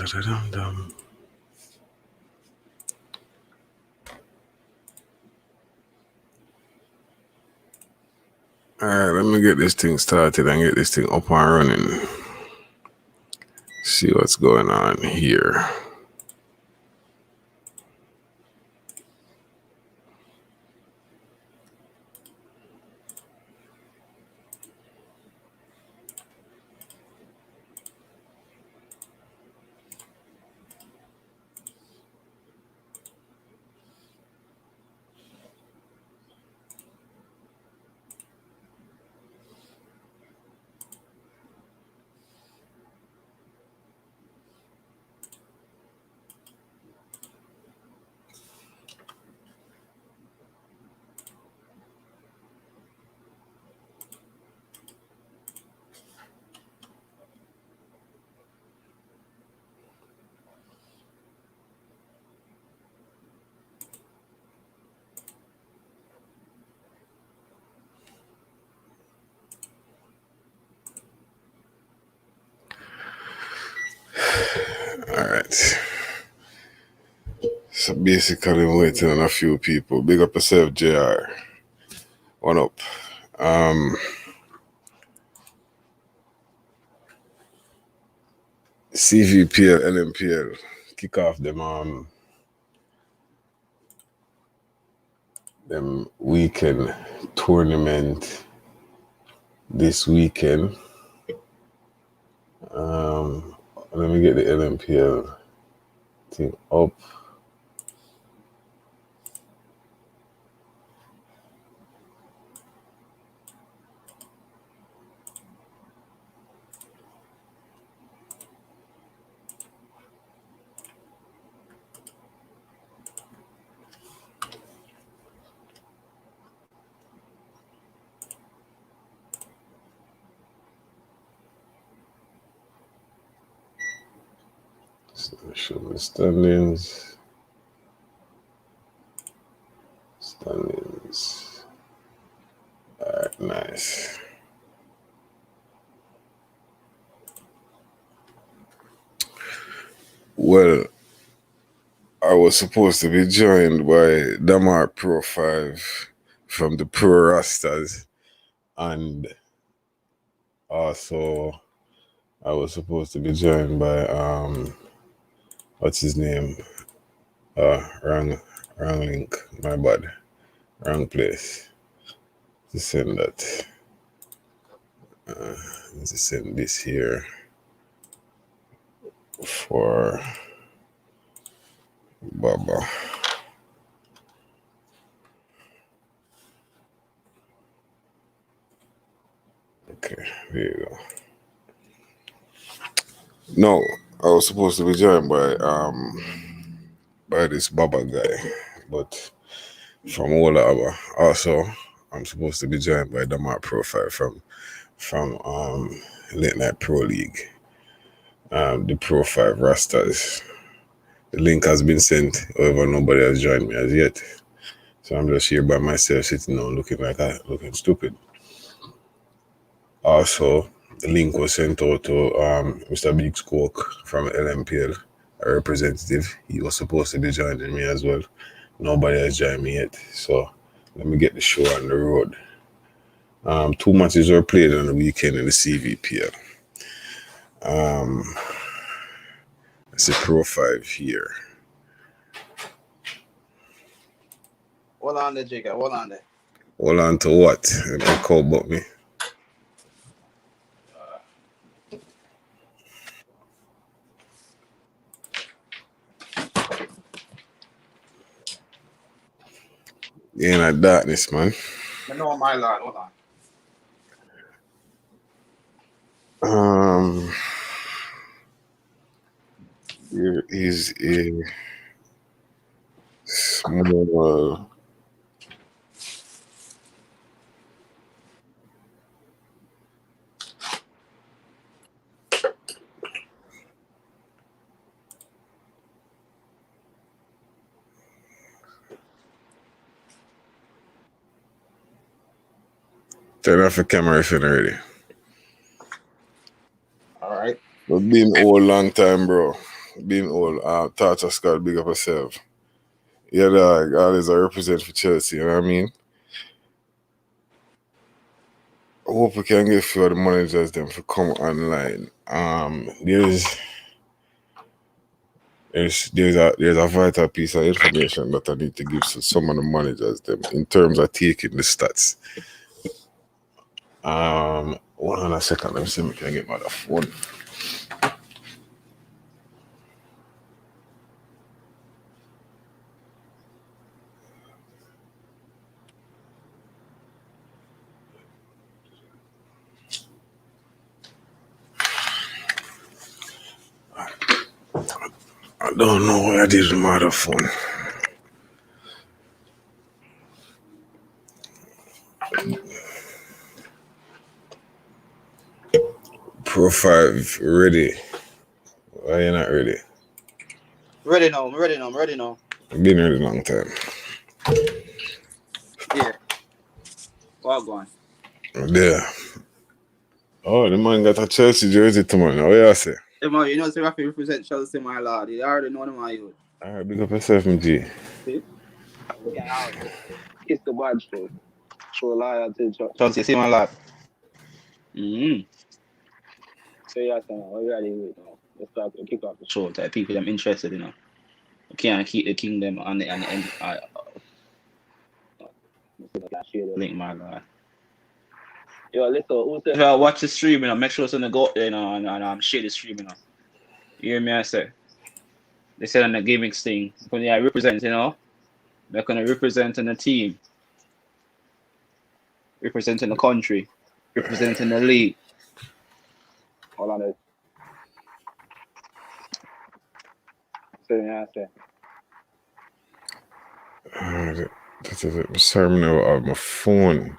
Da-da-dum-dum. All right, let me get this thing started and get this thing up and running. See what's going on here. All right. So basically, I'm waiting on a few people. Big up yourself, JR. One up. Cvpl Lnpl kick off them weekend tournament this weekend. Let me get the Lnpl thing up. Show me standings. All right, nice. Well, I was supposed to be joined by Damar Pro 5 from the Pro Rastas, and also I was supposed to be joined by what's his name? Wrong link. My bad. Wrong place. To send that. Let's send this here for Baba. Okay, there you go. No, I was supposed to be joined by this Baba guy, but from Ola. Also, I'm supposed to be joined by Damar Pro 5 from Late Night Pro League. The Pro 5 Rastas. The link has been sent, however, nobody has joined me as yet. So I'm just here by myself, sitting down, looking stupid. Also, the link was sent out to Mr. Big Squawk from Lnpl, a representative. He was supposed to be joining me as well. Nobody has joined me yet. So let me get the show on the road. 2 matches were played on the weekend in the Cvpl. It's a Pro 5 here. Hold on there, Jigga. Hold on there. Hold on to what? Let me call about me. You in darkness, man. I know my lord. Hold on. Here is a small turn off the camera if you're not ready. All right. We've been all long time, bro. Being old. Tata Scott, big up yourself. Yeah, dog. Always I represent for Chelsea, you know what I mean? I hope we can get a few of the managers them to come online. There's a vital piece of information that I need to give to some of the managers them in terms of taking the stats. Hold on a second, let me see if I can get my other phone. I don't know where I did my other phone. Pro 5 ready. Why you not ready? Ready now, I'm ready now. I've been ready a long time. Yeah. Well gone. There. Oh, the man got a Chelsea jersey tomorrow. What you say? Hey, man, you know, so if you represent Chelsea, my lord, you already know them, man. Alright, big up yourself, MG. See? Yeah, kiss the badge, too. Show loyalty to Chelsea, see, my lord. So, yeah, we're ready with now. Let's start to kick off the show. That people them interested, you know. We can't keep the kingdom on the end. Share the link, my God. Yo, listen, if I watch the stream, you know, make sure it's on the go, you know, and share the stream, you know. You hear me? I say. They said on the gaming thing, when I represent, you know, they're gonna represent in the team, representing the country, representing the league. Hold on, so yeah, I say. That's it. Sorry, I'm now on my phone.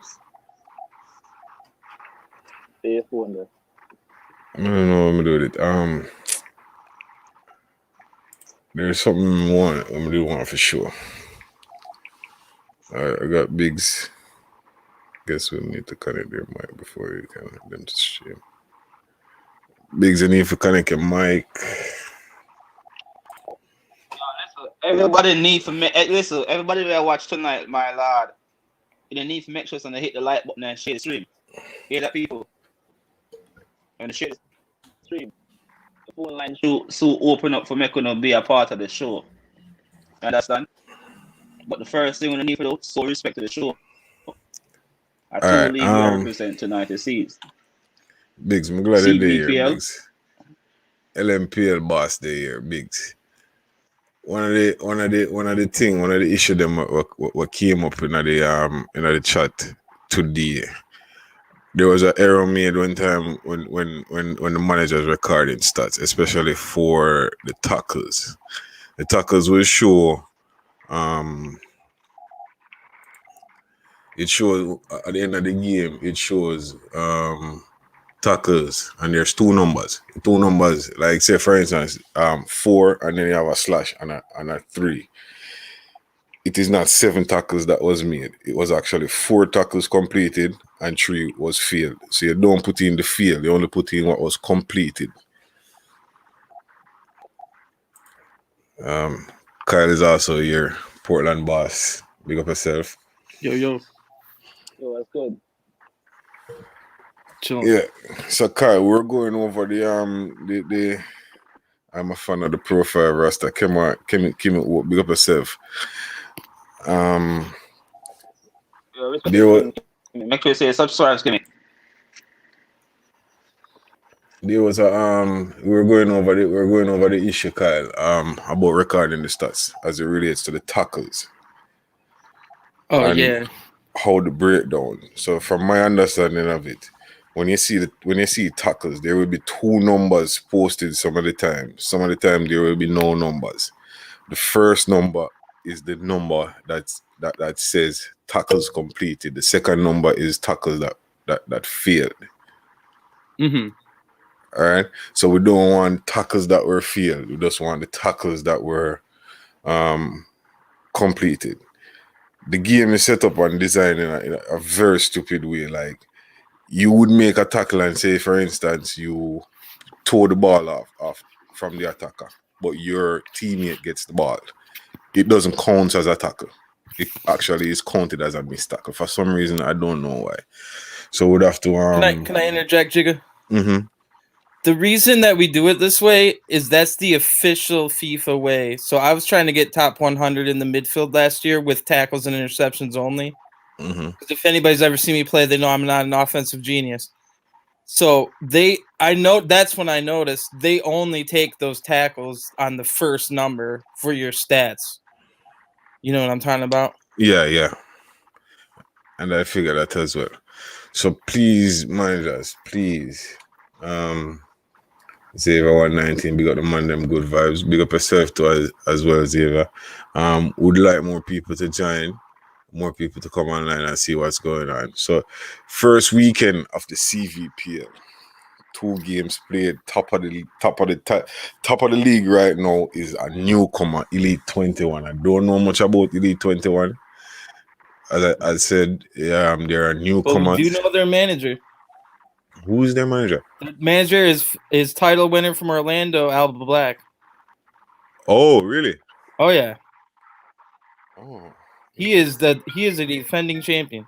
Say your phone there. I don't know what I'm doing with it. There's something I'm gonna do one for sure. I got Biggs. Guess we need to connect their mic before you can have them to stream. Biggs, you need to connect your mic. Everybody need to listen. Everybody that watch tonight, my lord, you need to make sure to hit the like button and share the stream. Hear that, people? And share the stream. The phone line so open up for me to be a part of the show. Understand? But the first thing we need to do is show respect to the show. I totally represent tonight the seats. Biggs, I'm glad they're here, Cvpl Biggs. Lnpl boss they here, Biggs. One of the issue them what came up in the chat today. There was an error made one time when the managers recording stats, especially for the tackles. The tackles will show it shows at the end of the game, it shows tackles, and there's two numbers, like say for instance 4 and then you have a slash and a 3. It is not 7 tackles that was made. It was actually 4 tackles completed and 3 was failed. So you don't put in the fail, you only put in what was completed. Kyle is also here, Portland boss. Big up yourself. Yo, that's good. Sure. Yeah. So Kyle, we're going over the I'm a fan of the profile Rasta. Come on, big up yourself. Make sure you say subscribe to me. There was a we're going over the issue, Kyle, about recording the stats as it relates to the tackles. Oh, and yeah. How the breakdown. So from my understanding of it, when you see tackles, there will be 2 numbers posted some of the time. Some of the time there will be no numbers. The first number is the number that says tackles completed. The second number is tackles that failed. Mm-hmm. All right. So we don't want tackles that were failed. We just want the tackles that were completed. The game is set up and designed in a very stupid way. Like, you would make a tackle and say, for instance, you tore the ball off from the attacker. but your teammate gets the ball, it doesn't count as a tackle. It actually is counted as a missed tackle. For some reason, I don't know why. So we'd have to. Can I interject, Jigga? Mm-hmm. The reason that we do it this way is that's the official FIFA way. So I was trying to get top 100 in the midfield last year with tackles and interceptions only. Mm-hmm. If anybody's ever seen me play, they know I'm not an offensive genius. So I know that's when I noticed they only take those tackles on the first number for your stats. You know what I'm talking about? Yeah. And I figure that as well. So please, managers, please. Xavier 119, big up the man, them good vibes. Big up yourself too as well, Xavier. Would like more people to join, more people to come online and see what's going on. So, first weekend of the Cvpl, 2 games played. Top of the league right now is a newcomer, Elite 21. I don't know much about Elite 21. As I said, there are newcomers. But we do know their manager. Who's their manager? The manager is title winner from Orlando, Alba Black. Oh, really? Oh yeah. Oh. He is a defending champion.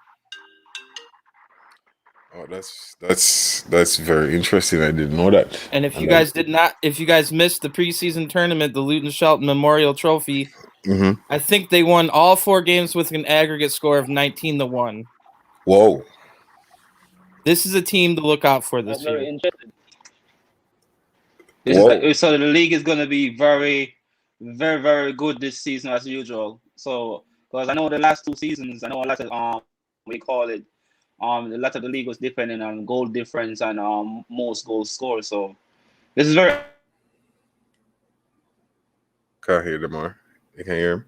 Oh, that's very interesting. I didn't know that. And if you guys missed the preseason tournament, the Luton Shelton Memorial Trophy, mm-hmm. I think they won all 4 games with an aggregate score of 19-1. Whoa! This is a team to look out for this year. Very interesting. So the league is going to be very, very, very good this season as usual. So because I know the last 2 seasons, I know a lot of we call it. A lot of the league was depending on goal difference and most goals scored. So this is very. Can't hear them more. You can hear him?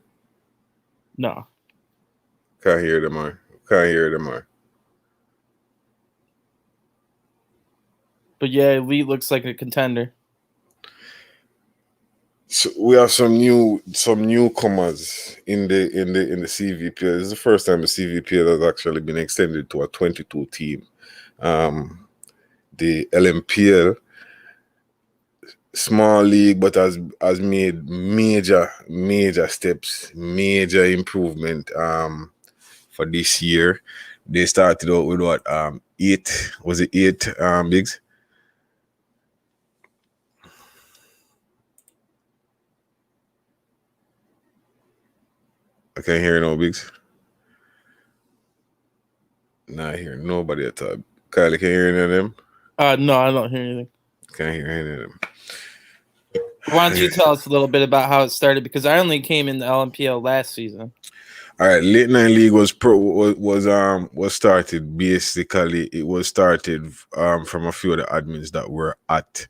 No. Can't hear them more. Can't hear them more. But yeah, Elite looks like a contender. So we have some newcomers in the Cvpl. This is the first time the Cvpl has actually been extended to a 22 team. The LMPL, small league, but has made major steps, major improvement for this year. They started out with what 8 bigs? I can't hear no bigs. Not hearing nobody at all. Kylie, can you hear any of them? No, I don't hear anything. Can't hear any of them. Why don't you tell us a little bit about how it started? Because I only came in the LMPL last season. All right, Late Night League was started. Basically, it was started from a few of the admins that were at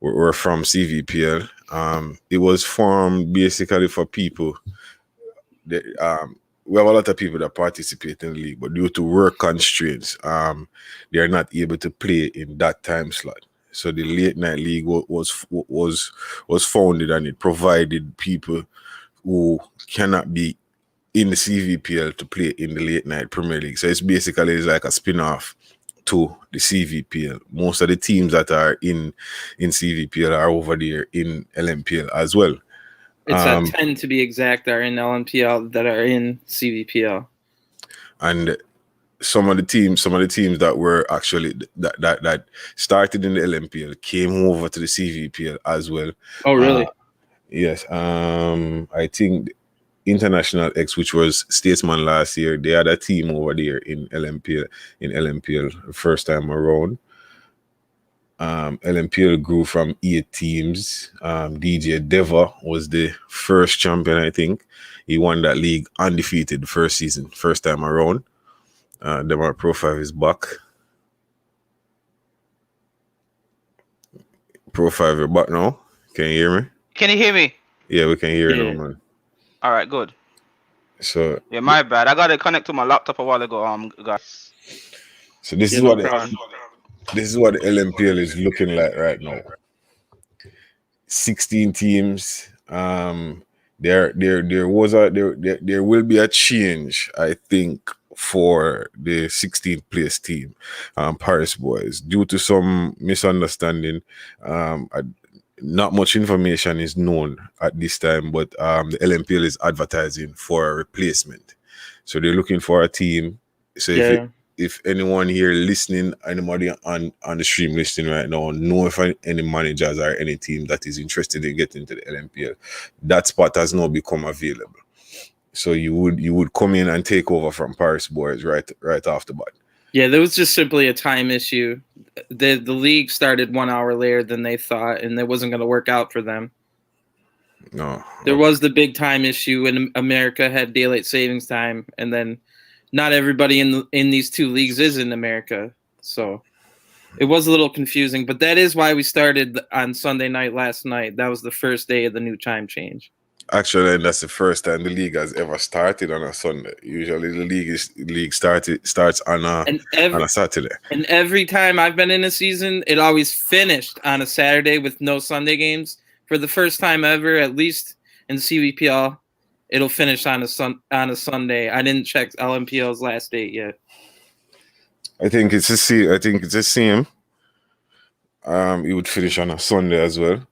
were from Cvpl. It was formed basically for people that we have a lot of people that participate in the league, but due to work constraints, they are not able to play in that time slot. So the Late Night League was founded, and it provided people who cannot be in the Cvpl to play in the Late Night Premier League. So it's like a spin-off to the Cvpl. Most of the teams that are in Cvpl are over there in LMPL as well. It's 10 to be exact that are in LMPL that are in Cvpl. And some of the teams that were actually that started in the LMPL came over to the Cvpl as well. Oh, really? Yes. I think International X, which was Statesman last year, they had a team over there in LMPL first time around. LMPL grew from 8 teams. DJ Deva was the first champion, I think. He won that league undefeated the first season, first time around. Dema Pro 5 is back. Pro 5, you're back now. Can you hear me? Can you hear me? Yeah, we can hear you now, man. All right, good. So yeah, my bad. I got to connect to my laptop a while ago, guys. So this is what the LMPL is looking like right now. 16 teams. There will be a change, I think, for the 16th place team, Paris Boys, due to some misunderstanding. not much information is known at this time, but the LMPL is advertising for a replacement. So they're looking for a team. So if anyone here listening, anybody on the stream listening right now, know if any managers or any team that is interested in getting to the LMPL, that spot has now become available. So you would come in and take over from Paris Boys right off the bat. Yeah, there was just simply a time issue. The league started 1 hour later than they thought, and it wasn't going to work out for them. No. There was the big time issue when America had daylight savings time, and then not everybody in these two leagues is in America. So it was a little confusing, but that is why we started on Sunday night last night. That was the first day of the new time change. Actually, that's the first time the league has ever started on a Sunday. Usually, the league starts on a Saturday. And every time I've been in a season, it always finished on a Saturday with no Sunday games. For the first time ever, at least in Cvpl, it'll finish on a Sunday. I didn't check LNPL's last date yet. I think it's the same. It would finish on a Sunday as well.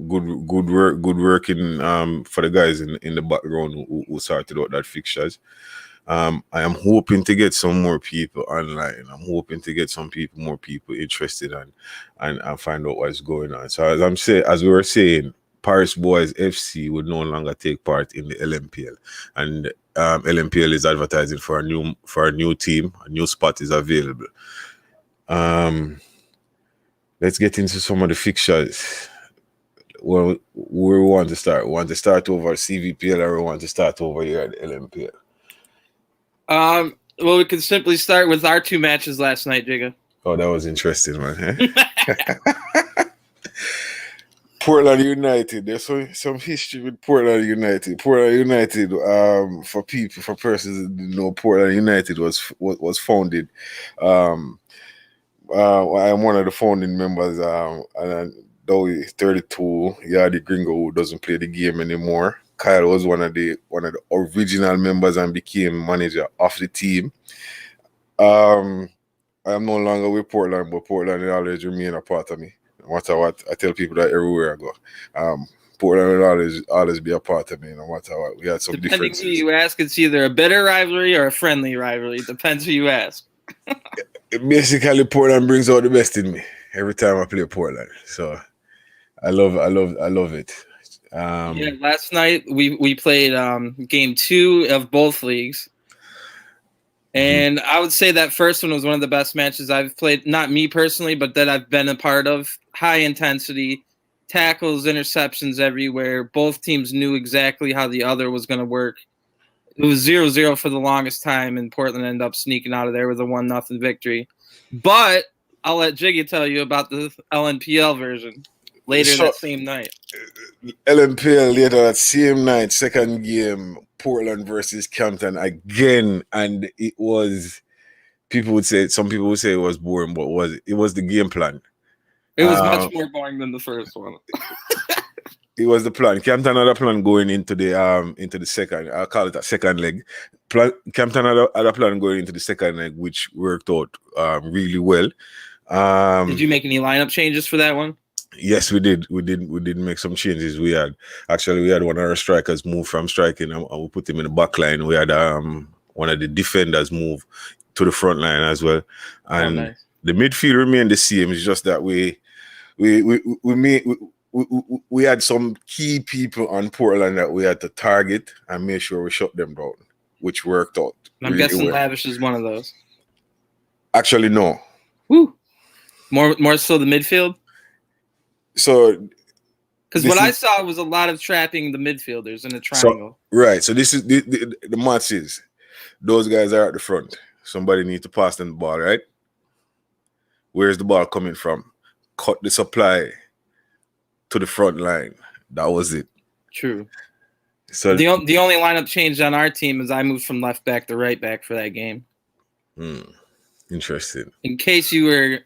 Good working for the guys in the background who sorted out that fixtures. I am hoping to get some more people online. I'm hoping to get more people interested and find out what's going on. So as we were saying, Paris Boys FC would no longer take part in the LMPL, and LMPL is advertising for a new team. A new spot is available. Let's get into some of the fixtures. Well, where we want to start? We want to start over Cvpl, or we want to start over here at the LMPL? Well, we could simply start with our two matches last night, Jigga. Oh, that was interesting, man. Portland United. There's some history with Portland United. Portland United, for persons that didn't know, Portland United was founded. I am one of the founding members, and though he's 32, the gringo who doesn't play the game anymore. Kyle was one of the original members and became manager of the team. I am no longer with Portland, but Portland will always remain a part of me. No matter what, I tell people that everywhere I go. Portland will always be a part of me, no matter what. We had some differences. Depending who you ask, it's either a bitter rivalry or a friendly rivalry. It depends who you ask. Basically, Portland brings out the best in me every time I play Portland. So I love it. Last night we played game 2 of both leagues, and I would say that first one was one of the best matches I've played. Not me personally, but that I've been a part of. High intensity, tackles, interceptions everywhere. Both teams knew exactly how the other was going to work. It was 0-0 for the longest time, and Portland ended up sneaking out of there with a 1-0 victory. But I'll let Jiggy tell you about the LNPL version later that same night. LNPL later that same night, second game, Portland versus Campton again, and it was. Some people would say it was boring, but it was the game plan. It was much more boring than the first one. It was the plan. Campton had a plan going into the second. I'll call it a second leg. Campton had a plan going into the second leg, which worked out really well. Did you make any lineup changes for that one? Yes, we did. We did make some changes. We had one of our strikers move from striking, and we put him in the back line. We had one of the defenders move to the front line as well, and nice. The midfield remained the same. It's just that we had some key people on Portland that we had to target and make sure we shut them down, which worked out. I'm guessing well. Lavish is one of those. Actually, no. Woo. More so the midfield. So, because what I saw was a lot of trapping the midfielders in a triangle. So this is the match is those guys are at the front. Somebody needs to pass them the ball, right? Where's the ball coming from? Cut the supply to the front line. That was it. True. So the only lineup change on our team is I moved from left back to right back for that game. Interesting. In case you were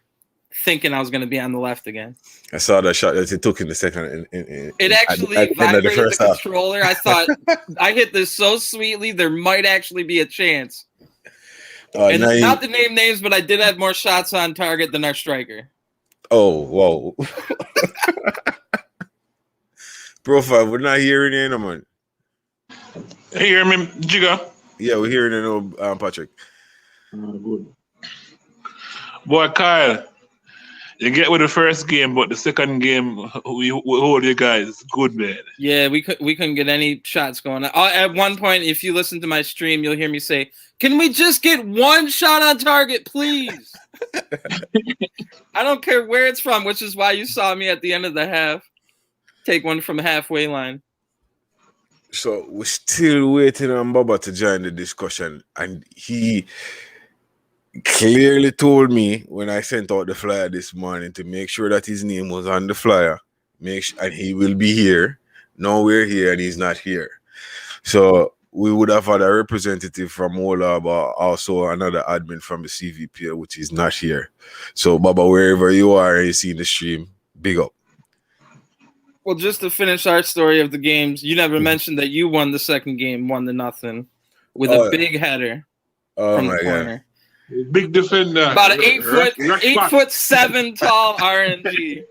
thinking I was going to be on the left again. I saw that shot that he took in the second. It actually vibrated the controller. I thought I hit this so sweetly there might actually be a chance. And not to name names, but I did have more shots on target than our striker. Oh, whoa. Profile, we're not hearing you, no, man. You hear me, Jigga? Yeah, we're hearing you now, Patrick. Good. Boy, Kyle, you get with the first game, but the second game, we hold you guys. Good, man. Yeah, we couldn't get any shots going. At one point, if you listen to my stream, you'll hear me say, "Can we just get one shot on target, please?" I don't care where it's from, which is why you saw me at the end of the half take one from halfway line. So we're still waiting on Baba to join the discussion, and he clearly told me when I sent out the flyer this morning to make sure that his name was on the flyer, and he will be here. Now we're here and he's not here. So we would have had a representative from Ola, but also another admin from the Cvpl, which is not here. So Baba, wherever you are and you see the stream, big up. Well, just to finish our story of the games, you never mentioned that you won the second game, 1-0, with a big header from the corner. Big defender. About an 8'7" tall RNG.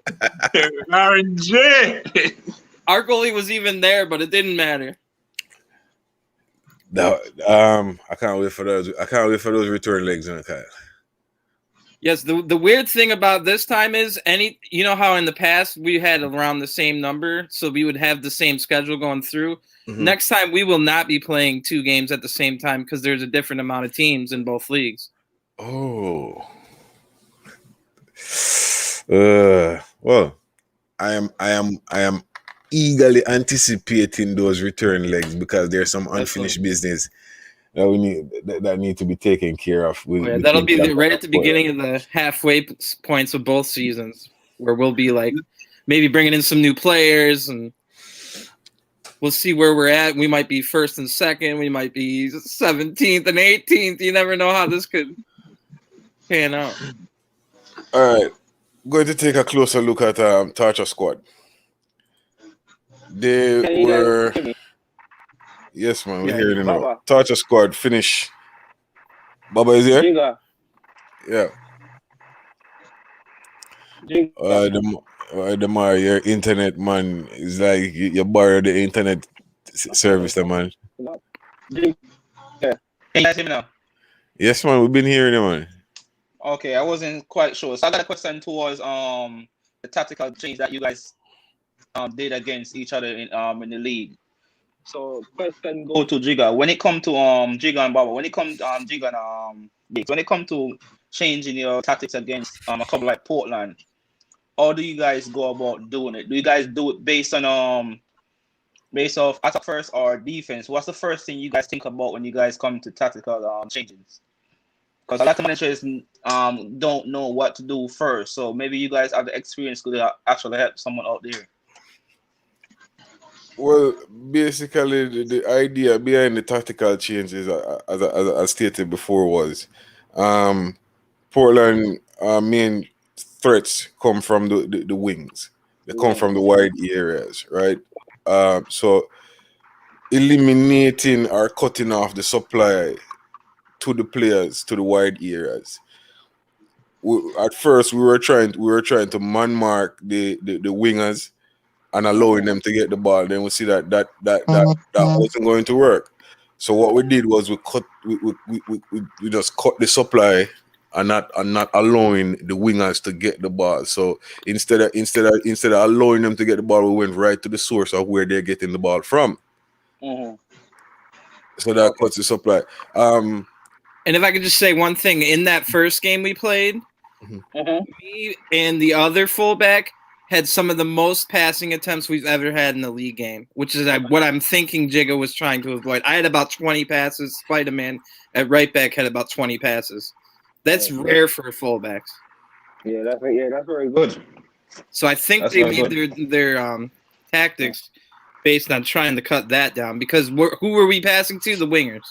RNG. Our goalie was even there, but it didn't matter. I can't wait for those. I can't wait for those return legs on Kyle. Yes, the weird thing about this time is you know how in the past we had around the same number, so we would have the same schedule going through. Mm-hmm. Next time we will not be playing 2 games at the same time because there's a different amount of teams in both leagues. Oh. Well, I am eagerly anticipating those return legs because there's some unfinished business that need to be taken care of. That'll be right at the beginning of the halfway points of both seasons, where we'll be like maybe bringing in some new players, and we'll see where we're at. We might be first and second. We might be 17th and 18th. You never know how this could pan out. All right, going to take a closer look at Torture Squad. They were. Yes, man, we're hearing it now. Torture Squad finish. Baba is here? Jigga. Yeah. Jigga. Your internet, man, is like you borrow the internet service, man. Jigga. Can you guys hear me now? Yes, man, we've been hearing it, man. Okay, I wasn't quite sure. So I got a question towards the tactical change that you guys did against each other in the league. So question go to Jigga. When it comes to Jigga and Baba, when it comes to Jigga and Biggs, when it comes to changing your tactics against a club like Portland, how do you guys go about doing it? Do you guys do it based off attack first or defense? What's the first thing you guys think about when you guys come to tactical changes? Because a lot of managers don't know what to do first. So maybe you guys have the experience could actually help someone out there. Well, basically, the idea behind the tactical changes, as I stated before, was Portland main threats come from the wings. They come from the wide areas, right? So eliminating or cutting off the supply to the players to the wide areas. At first, we were trying to man mark the wingers and allowing them to get the ball. Then we see that wasn't going to work. So what we did was we just cut the supply and not allowing the wingers to get the ball. So instead of allowing them to get the ball, we went right to the source of where they're getting the ball from. Mm-hmm. So that cuts the supply. And if I could just say one thing, in that first game we played, me and the other fullback had some of the most passing attempts we've ever had in the league game, which is what I'm thinking Jigga was trying to avoid. I had about 20 passes. Spider-Man at right back had about 20 passes. That's rare for fullbacks. Yeah, that's very good. So I think they made their tactics based on trying to cut that down, because who were we passing to? The wingers.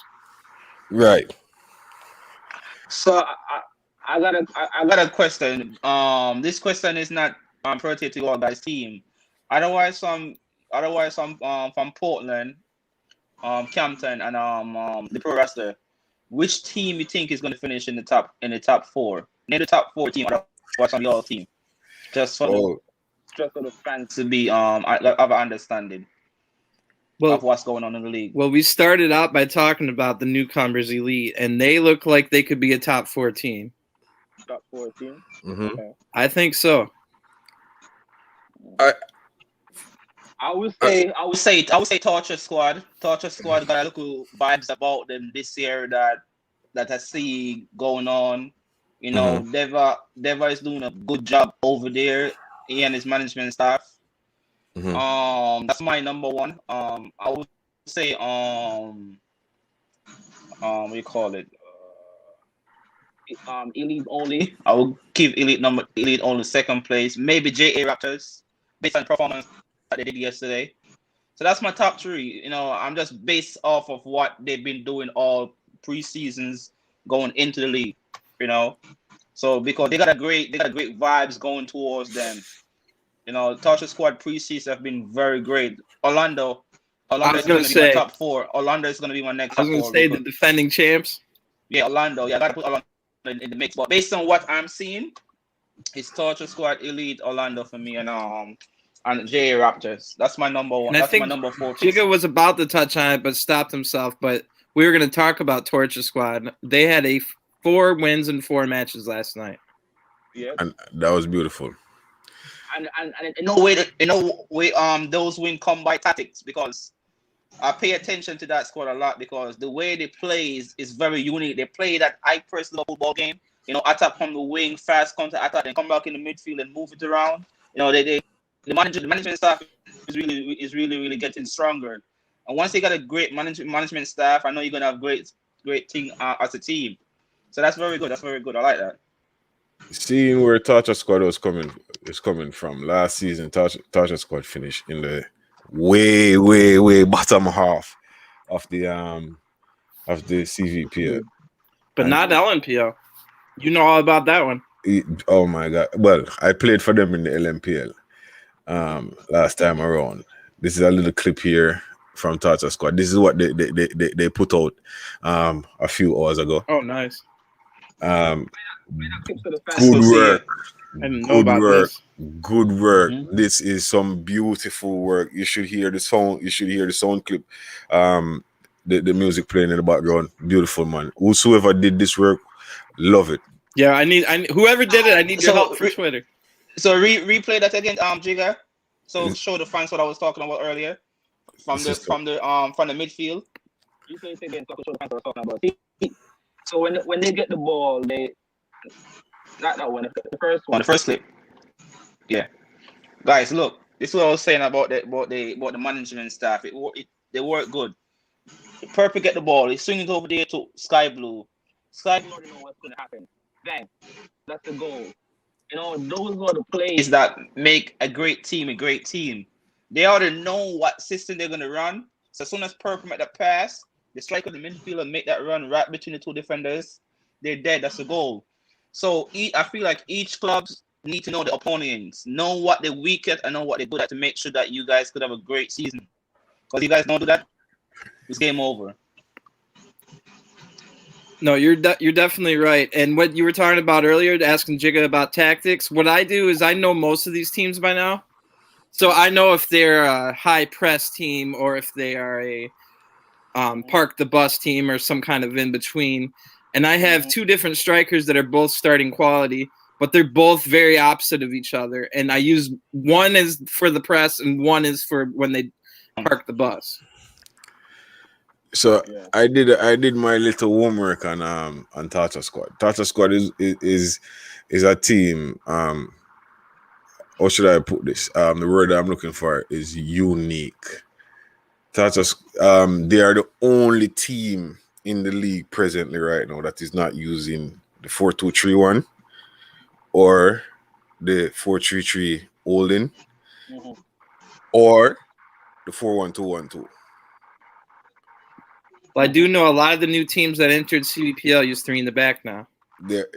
Right. So I got a question. This question is not pertinent to your guys' team. Otherwise, some from Portland, Campton, and the pro roster. Which team you think is going to finish in the top 4? Name the top 4 team. What's on your team? Just for just for the fans to be have an understanding of what's going on in the league. Well, we started out by talking about the newcomers elite, and they look like they could be a top 4 team. Top 4 team. Mm-hmm. Okay. I think so. I would say Torture Squad. Torture Squad got a little vibes about them this year that I see going on. You know, Deva is doing a good job over there. He and his management staff. That's my number one. I would say what do you call it? Elite only. I will give Elite only second place. Maybe JA Raptors based on performance that they did yesterday. So that's my top 3. You know, I'm just based off of what they've been doing all pre-seasons going into the league. You know, so because they got a great vibes going towards them. You know, Torture Squad pre-season have been very great. Orlando is going to be my top 4. Orlando is going to be my next top 4. I was going to say the defending champs. Yeah, Orlando. Yeah, I got to put Orlando in the mix. But based on what I'm seeing, it's Torture Squad, Elite, Orlando for me, and JA Raptors. That's my number 1. That's my number 4. Jigga was about to touch on it, but stopped himself. But we were going to talk about Torture Squad. They had 4 wins in 4 matches last night. Yeah, and that was beautiful. And in no way, those wins come by tactics, because I pay attention to that squad a lot, because the way they play is very unique. They play that high-press football game. You know, attack from the wing, fast counter attack, and come back in the midfield and move it around. You know, the management staff is really getting stronger. And once they got a great management staff, I know you're gonna have great thing as a team. So that's very good. That's very good. I like that. Seeing where Torture Squad is coming from last season, Torture Squad finished in the way bottom half of the Cvpl, but not LNPL. You know all about that one. Oh my God! Well, I played for them in the LNPL last time around. This is a little clip here from Torture Squad. This is what they put out a few hours ago. Oh, nice. Good work. I didn't know about this. Good work. This is some beautiful work. You should hear the sound. You should hear the sound clip. The music playing in the background. Beautiful, man. Whosoever did this work, love it. Yeah, I need whoever did it. I need your help for Twitter. So replay that again, Jigga. So show the fans what I was talking about earlier from the midfield. Replay it again. So show the fans what I was talking about. So when they get the ball, they not that one, the first clip. Yeah, guys, look. This is what I was saying about the management staff. They work good. Purple get the ball. He swings it over there to Sky Blue. Sky Blue already know what's going to happen. Bang. That's the goal. You know, those are the plays that make a great team. They already know what system they're going to run. So as soon as Purple make that pass, the striker, the midfielder, make that run right between the 2 defenders, they're dead. That's the goal. So I feel like each club need to know the opponents, know what they're weak at, and know what they're good at to make sure that you guys could have a great season. Because you guys don't do that, it's game over. No, you're definitely right. And what you were talking about earlier, asking Jigga about tactics, what I do is I know most of these teams by now. So I know if they're a high press team or if they are a park the bus team or some kind of in between. And I have 2 different strikers that are both starting quality, but they're both very opposite of each other. And I use one is for the press and one is for when they park the bus. So yeah. I did my little homework on Torture Squad. Torture Squad is a team. How should I put this? The word I'm looking for is unique. Torture, they are the only team in the league presently right now that is not using the 4-2-3-1 or the 4-3-3 holding or the 4-1-2-1-2. Well, I do know a lot of the new teams that entered Cvpl use 3 in the back now. They're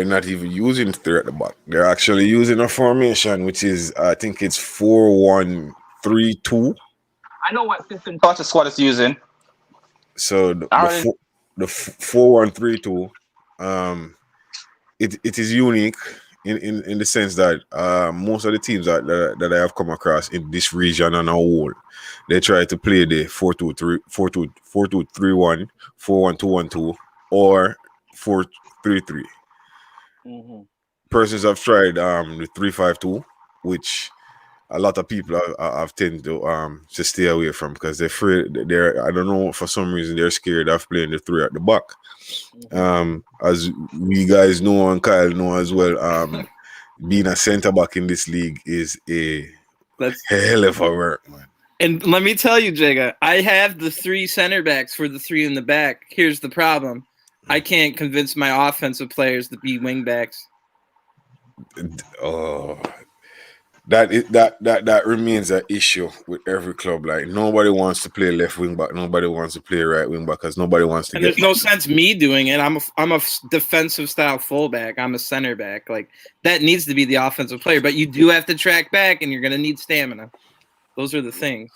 not even using 3 at the back. They're actually using a formation which is, I think it's 4-1-3-2. I know what system Torture Squad is using. So the 4-1-3-2, it is unique in the sense that most of the teams that I have come across in this region on a whole, they try to play the 4-2-3, 4-2, 4-2-3-1, 4-1-2-1-2, or 4-3-3. Mm-hmm. Persons have tried the 3-5-2, which a lot of people have tend to stay away from because they're afraid. I don't know, for some reason they're scared of playing the 3 at the back. As we guys know and Kyle know as well, being a centre back in this league is a hell of a work, man. And let me tell you, Jigga, I have the 3 center backs for the 3 in the back. Here's the problem: I can't convince my offensive players to be wing backs. That remains an issue with every club. Like, nobody wants to play left wing back, nobody wants to play right wing back because nobody wants to and there's no sense me doing it. I'm a defensive style fullback. I'm a center back. Like, that needs to be the offensive player, but you do have to track back, and you're going to need stamina. Those are the things.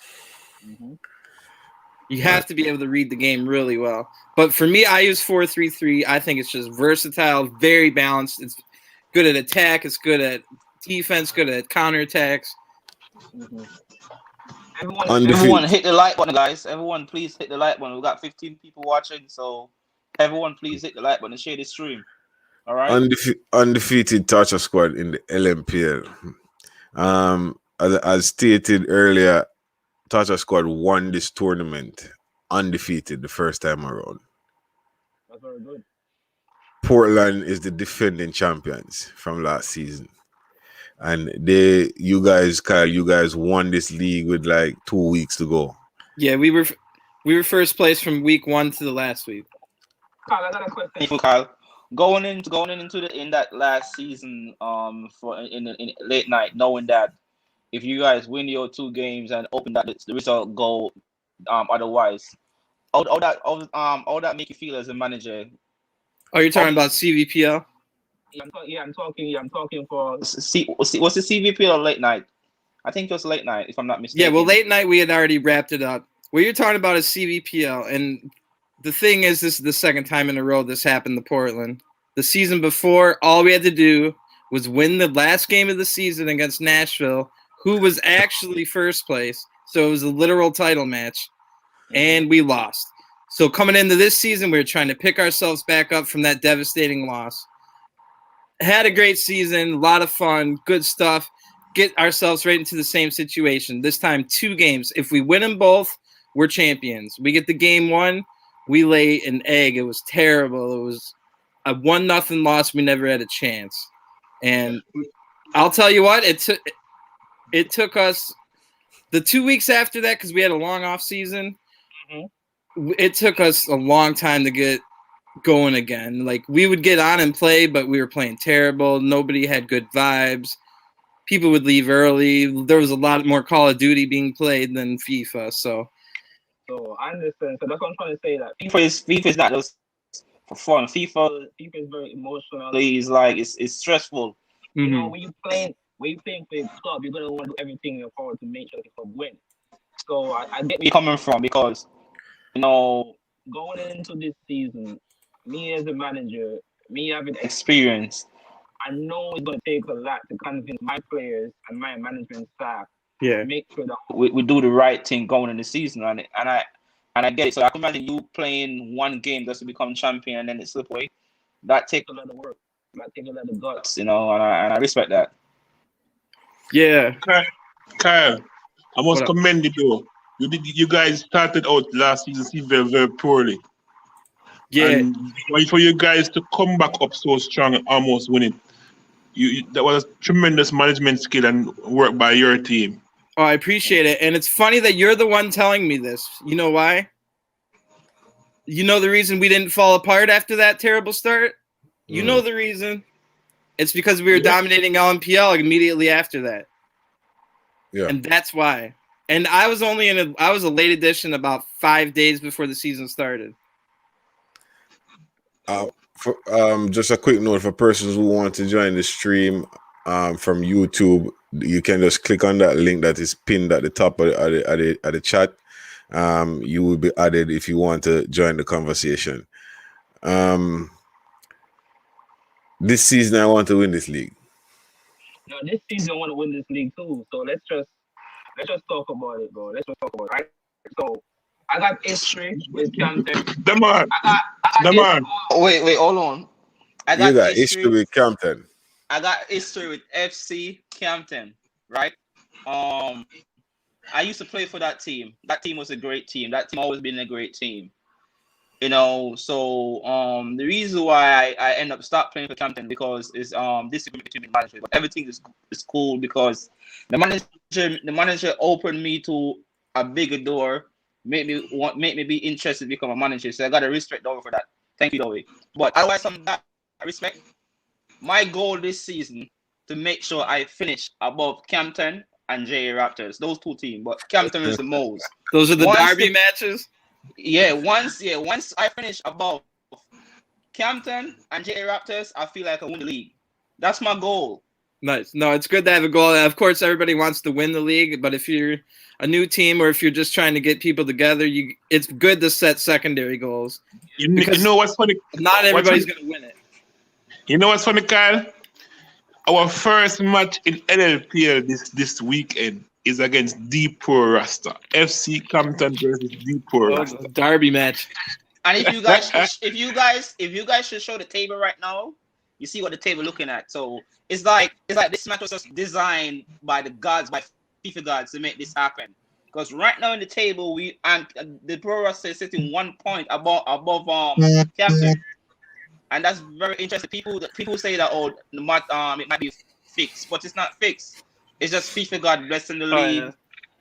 You have to be able to read the game really well. But for me, I use 4-3-3. I think it's just versatile, very balanced. It's good at attack. It's good at defense, good at counterattacks. Everyone hit the like button, guys. Everyone, please hit the like button. We've got 15 people watching, so everyone, please hit the like button and share the stream. All right. Undefeated Torture squad in the LMPL. As stated earlier, Torture squad won this tournament undefeated the first time around. That's very good. Portland is the defending champions from last season. And you guys, Kyle, you guys won this league with like 2 weeks to go. Yeah, we were first place from week 1 to the last week. Kyle, I got a question for Kyle. Going into that last season, for in late night, knowing that if you guys win your 2 games and open that the result go otherwise, how that make you feel as a manager? Oh, you're talking about CVPL? I'm talking for what's the Cvpl or late night? I think it was late night, if I'm not mistaken. Yeah, well, late night we had already wrapped it up. What you're talking about is CVPL, and the thing is, this is the second time in a row this happened to Portland. The season before, all we had to do was win the last game of the season against Nashville, who was actually first place. So it was a literal title match, and we lost. So coming into this season, we were trying to pick ourselves back up from that devastating loss. Had a great season, a lot of fun, good stuff. Get ourselves right into the same situation. This time, 2 games. If we win them both, we're champions. We get the game 1, we lay an egg. It was terrible. It was a 1-0 loss. We never had a chance. And I'll tell you what, it took us the 2 weeks after that, because we had a long off season. It took us a long time to get going again. Like, we would get on and play, but we were playing terrible. Nobody had good vibes. People would leave early. There was a lot more Call of Duty being played than FIFA. So I understand. So that's what I'm trying to say. That FIFA is not just for fun. FIFA is very emotional. It's stressful. You know, when you're playing for your club, you're gonna want to do everything in your power to make sure the club win. So I get where you're coming from, because, you know, going into this season, me as a manager, me having experience, I know it's going to take a lot to convince my players and my management staff to make sure that we do the right thing going in the season. And I get it. So I can imagine you playing 1 game just to become champion and then it slip away. That takes a lot of work. That takes a lot of guts, you know, and I respect that. Yeah. Kyle, I must commend you though. You guys started out last season very, very poorly. Yeah. And for you guys to come back up so strong and almost win it, that was a tremendous management skill and work by your team. Oh, I appreciate it. And it's funny that you're the one telling me this. You know why? You know the reason we didn't fall apart after that terrible start? You know the reason. It's because we were dominating LNPL immediately after that. Yeah. And that's why. And I was I was a late addition about 5 days before the season started. Just a quick note for persons who want to join the stream from YouTube, you can just click on that link that is pinned at the top of the chat. You will be added if you want to join the conversation. This season, I want to win this league. No, this season I want to win this league too. So let's just talk about it, bro. Let's just talk about it. Right? So I got history with Campton. The man. The man. Wait, hold on. I You got got history history. with Campton. I got history with FC Campton, right? I used to play for that team. That team was a great team. That team always been a great team. You know, so the reason why I end up stop playing for Campton because is disagreement between the manager. But everything is cool because the manager opened me to a bigger door, make me be interested to become a manager. So I gotta respect Dowie for that. Thank you, Dowie. But otherwise, from that I respect. My goal this season to make sure I finish above Campton and JA Raptors. Those two teams, but Campton is the most. Those are the derby matches. Yeah, once I finish above Campton and JA Raptors, I feel like I win the league. That's my goal. Nice. No, it's good to have a goal. Of course, everybody wants to win the league, but if you're a new team or if you're just trying to get people together, it's good to set secondary goals. You know what's funny? Not everybody's going to win it. You know what's funny, Kyle? Our first match in LLPL this weekend is against Pro Rasta. FC Campton versus Pro Rasta. Derby match. And if you guys should show the table right now, you see what the table looking at. So it's like this match was just designed by the gods, by FIFA gods to make this happen. Because right now in the table, the Pro Rasta is sitting 1 point above Campton. And that's very interesting. People say that it might be fixed, but it's not fixed. It's just FIFA God blessing the league,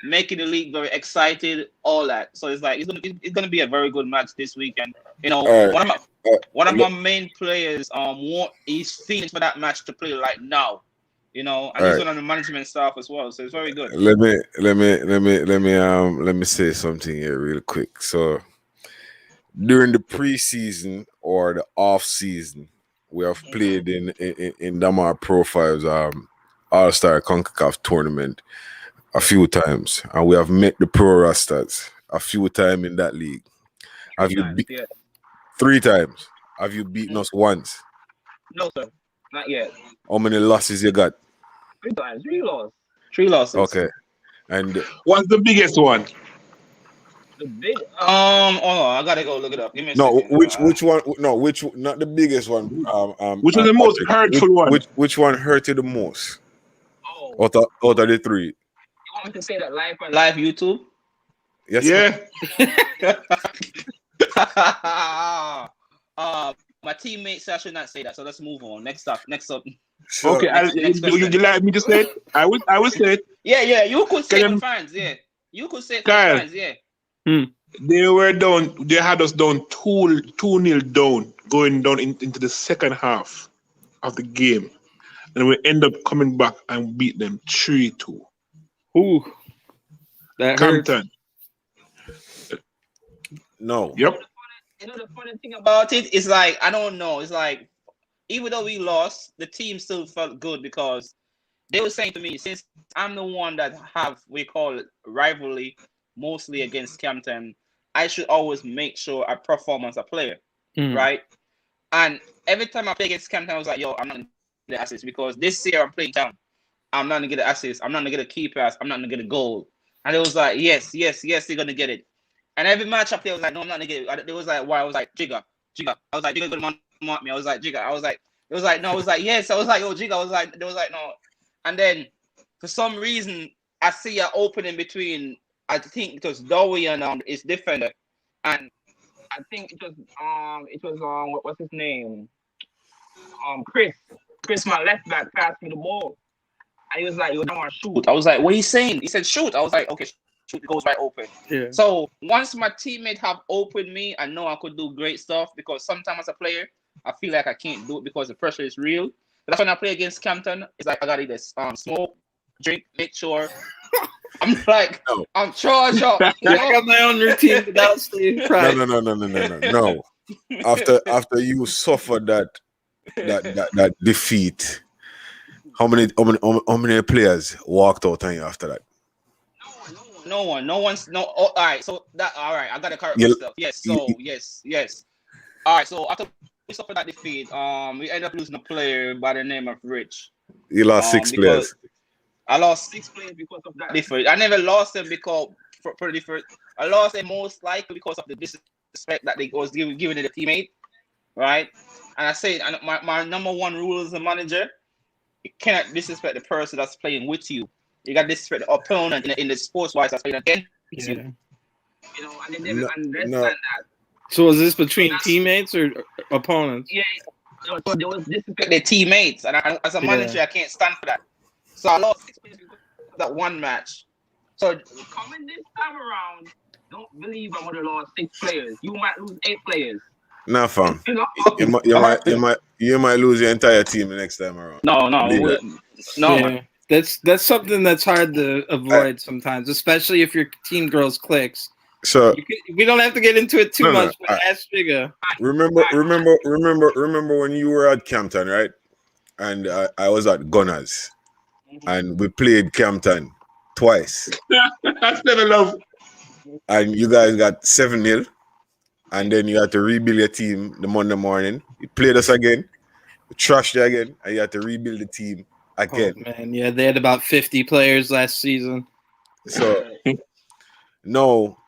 making the league very excited, all that. So it's like it's gonna be a very good match this weekend. You know, one of my main players he's feeling for that match to play like now. You know, and he's one of the management staff as well. So it's very good. Let me say something here real quick. So during the preseason or the off season, we have played in Damar Profiles All-Star CONCACAF tournament a few times, and we have met the Pro Rastas a few times in that league. Have you beat 3 times? Have you beaten us once? No, sir, not yet. How many losses you got? 3 times, 3 losses. 3 losses. Okay, and what's the biggest one? The big I gotta go look it up. Give me a second. Which one? No, not the biggest one. Which was the most hurtful one? Which one hurt you the most? Out of the 3. You want me to say that live YouTube? Yes. Yeah. My teammates said I should not say that, so let's move on. Next up. Sure. Okay, would you like me to say it? I would say it. Yeah. You could say it for fans. Yeah, you could say it for fans. Yeah. They were down. They had us down 2-0 down, going down into the second half of the game, and we end up coming back and beat them 3-2. Ooh, that Campton. No. Yep. You know the funny thing about it is like I don't know. It's like even though we lost, the team still felt good because they were saying to me, since I'm the one that we call it rivalry mostly against Campton, I should always make sure I perform as a player, right? And every time I play against Campton, I was like, yo, I'm not gonna get the assist because this year I'm playing down. I'm not gonna get an assist. I'm not gonna get a key pass. I'm not gonna get a goal. And it was like, yes, you're gonna get it. And every match I play, I was like, no, I'm not gonna get it. It was like, why? I was like, Jigga. I was like, Jigga gonna mark me. I was like, Jigga. I was like, it was like, no. I was like, yes. I was like, oh, Jigga. I was like, there was like, no. And then for some reason, I see an opening between. I think it was Dowie and his defender, and I think it was what's his name? Chris, my left back passed me the ball. And he was like, "You don't want to shoot." I was like, "What are you saying?" He said, "Shoot." I was like, "Okay, shoot." It goes right open. Yeah. So once my teammate have opened me, I know I could do great stuff because sometimes as a player, I feel like I can't do it because the pressure is real. But that's when I play against Campton. It's like I gotta either smoke, drink, make sure. I'm like, I'm charged up. I got my own routine without staying pride. No. After you suffered that defeat, how many players walked out on you after that? No one. All right. So that. All right. I gotta correct myself. Yes. So yes. All right. So after we suffered that defeat, we ended up losing a player by the name of Rich. You lost 6 because players. I lost 6 players because of that difference. I never lost them because for different. I lost them most likely because of the disrespect that they was giving to the teammate, right? And I say, and my number one rule as a manager, you cannot disrespect the person that's playing with you. You got to disrespect the opponent in the sports wise that's playing against you. You know, and they never understand that. So is this between teammates or opponents? Yeah, they was disrespect their teammates, and as a manager, I can't stand for that. So I lost 6 players because of that one match. So coming this time around, don't believe I'm gonna lose 6 players. You might lose 8 players. Nah, fam. You know? You might lose your entire team the next time around. No. Yeah. That's something that's hard to avoid sometimes, especially if your team grows clicks. So we don't have to get into it too much. But ask Jigga. Remember when you were at Campton, right? And I was at Gunners, and we played Campton twice. That's never love. And you guys got 7-0, and then you had to rebuild your team the Monday morning. You played us again, trashed you again, and you had to rebuild the team again. Oh, man, yeah, they had about 50 players last season. So now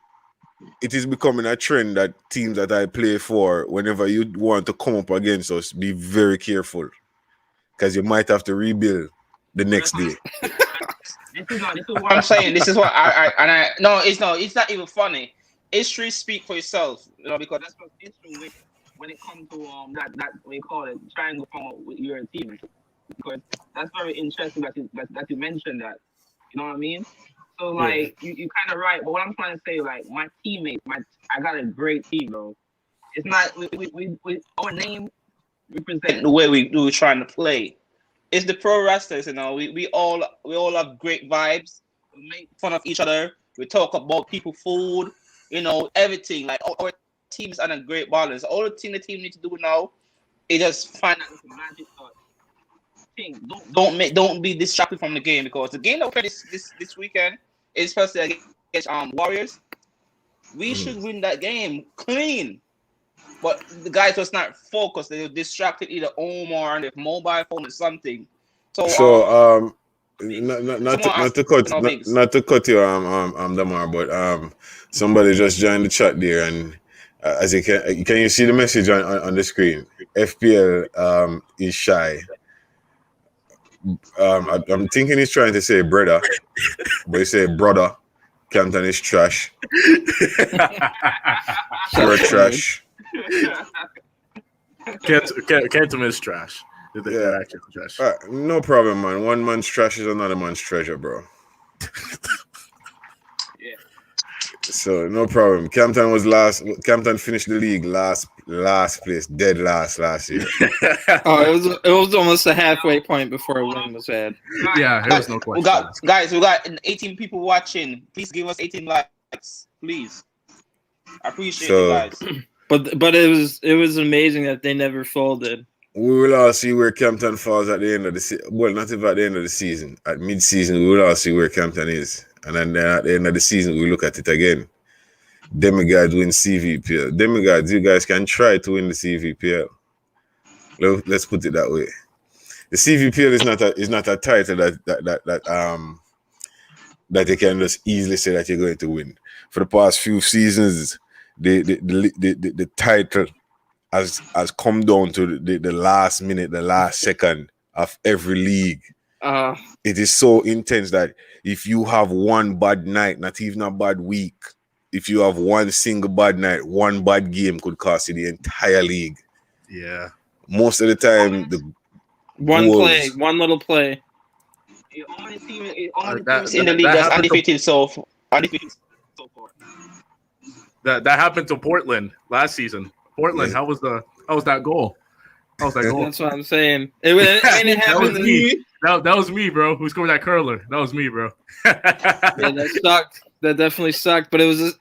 it is becoming a trend that teams that I play for, whenever you want to come up against us, be very careful, because you might have to rebuild the next day. This is what I'm saying. This is what it's not even funny. History speak for itself, you know, because that's what history when it comes to that we call it triangle form with your team. Because that's very interesting that you mentioned that. You know what I mean? So like you kind of right, but what I'm trying to say, like my teammates, I got a great team, bro. It's not we our name represent the way we're trying to play. It's the pro wrestlers, you know. We all have great vibes. We make fun of each other. We talk about people, food, you know, everything. Like our team is on a great balance. All the team needs to do now is just find out the magic thing. Don't be distracted from the game, because the game that we play this weekend is especially against Warriors. We should win that game clean. But the guys was not focused. They were distracted either home or on their mobile phone or something. So not to cut you Damar, but somebody just joined the chat there, and as you can you see the message on the screen? FPL is shy. I'm thinking he's trying to say brother, but he said brother. Campton is trash. Pure trash. Canton is trash. They're actually trash. No problem, man. One man's trash is another man's treasure, bro. Yeah. So no problem. Campton was last. Campton finished the league last place, dead last year. Oh, it was almost a halfway point before a win was had. Yeah, there was no question. We got 18 people watching. Please give us 18 likes, please. I appreciate you guys. But it was amazing that they never folded. We will all see where Campton falls at the end of the season. Well, not even at the end of the season. At mid-season, we will all see where Campton is. And then at the end of the season, we look at it again. Demigods win Cvpl. Demigods, you guys can try to win the Cvpl. Let's put it that way. The Cvpl is not a title that you can just easily say that you're going to win. For the past few seasons, the title has come down to the last minute, the last second of every league. It is so intense that if you have one bad night, not even a bad week, if you have one single bad night, one bad game could cost you the entire league. Yeah. Most of the time, one little play. The only team in the league that's undefeated so far. That happened to Portland last season. Portland, how was that goal? How was that goal? That's what I'm saying. It happened to me. That was me, bro. Who scored that curler? That was me, bro. Yeah, that sucked. That definitely sucked. But it was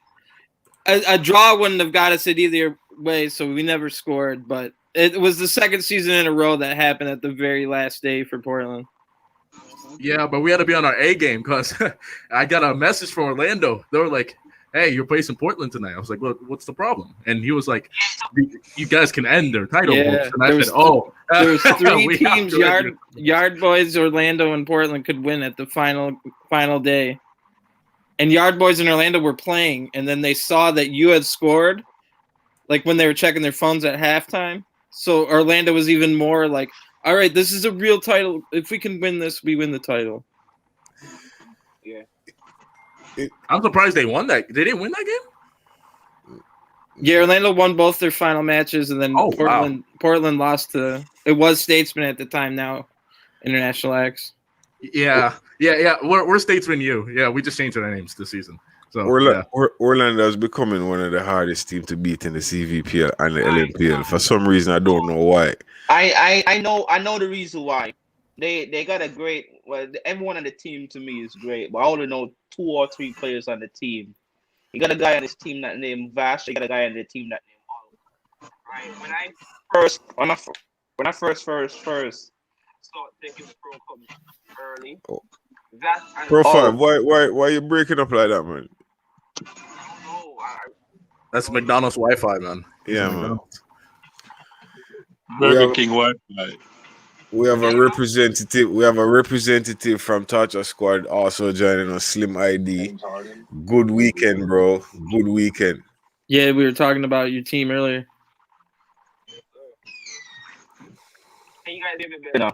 a draw wouldn't have got us it either way, so we never scored. But it was the second season in a row that happened at the very last day for Portland. Yeah, but we had to be on our A game because I got a message from Orlando. They were like, hey, you're facing Portland tonight. I was like, well, what's the problem? And he was like, you guys can end their title books. And I said, There's three We have teams: to Yard Boys, Orlando, and Portland could win at the final day. And Yard Boys and Orlando were playing, and then they saw that you had scored, like when they were checking their phones at halftime. So Orlando was even more like, all right, this is a real title. If we can win this, we win the title. Yeah. I'm surprised they won that. They didn't win that game? Yeah, Orlando won both their final matches, and then Portland lost to, it was Statesman at the time, now International X. Yeah. We're Statesman U. Yeah, we just changed our names this season. So Orlando is becoming one of the hardest teams to beat in the Cvpl and the LNPL. For some reason, I don't know why. I know the reason why. They got a great. Well, everyone on the team to me is great, but I only know 2 or 3 players on the team. You got a guy on this team that named Vash. You got a guy on the team that named Oliver. Right. When I first started taking the Pro Cup early. Oh. That Pro 5, why you breaking up like that, man? That's McDonald's Wi-Fi, man. Yeah, man. Burger King Wi-Fi. We have a representative. We have a representative from Torture Squad also joining us. Slim ID. Good weekend, bro. Good weekend. Yeah, we were talking about your team earlier. Can you guys hear me better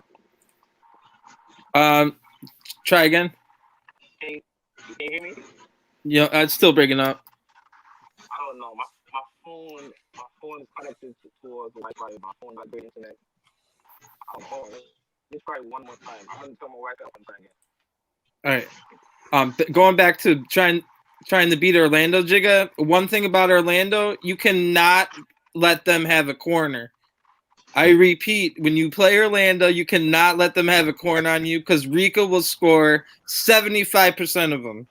now? Try again. Can you hear me? Yeah, it's still breaking up. I don't know. My phone is connected towards the Wi-Fi. My phone got great internet. Just try one more time. I'm gonna turn my Wi-Fi up and try again. All right. Going back to trying to beat Orlando, Jigga. One thing about Orlando, you cannot let them have a corner. I repeat, when you play Orlando, you cannot let them have a corner on you because Rico will score 75% of them.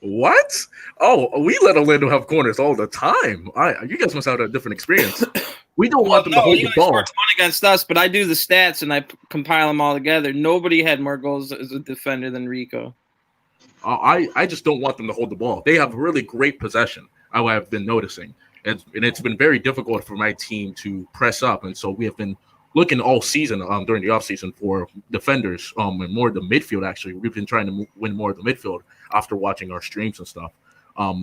What? Oh, we let Orlando have corners all the time. You guys must have a different experience. We don't want them to hold the ball. Scored 20 against us, but I do the stats and I compile them all together. Nobody had more goals as a defender than Rico. I just don't want them to hold the ball. They have really great possession, I have been noticing. And it's been very difficult for my team to press up. And so we have been looking all season during the offseason for defenders and more the midfield, actually. We've been trying to win more of the midfield after watching our streams and stuff.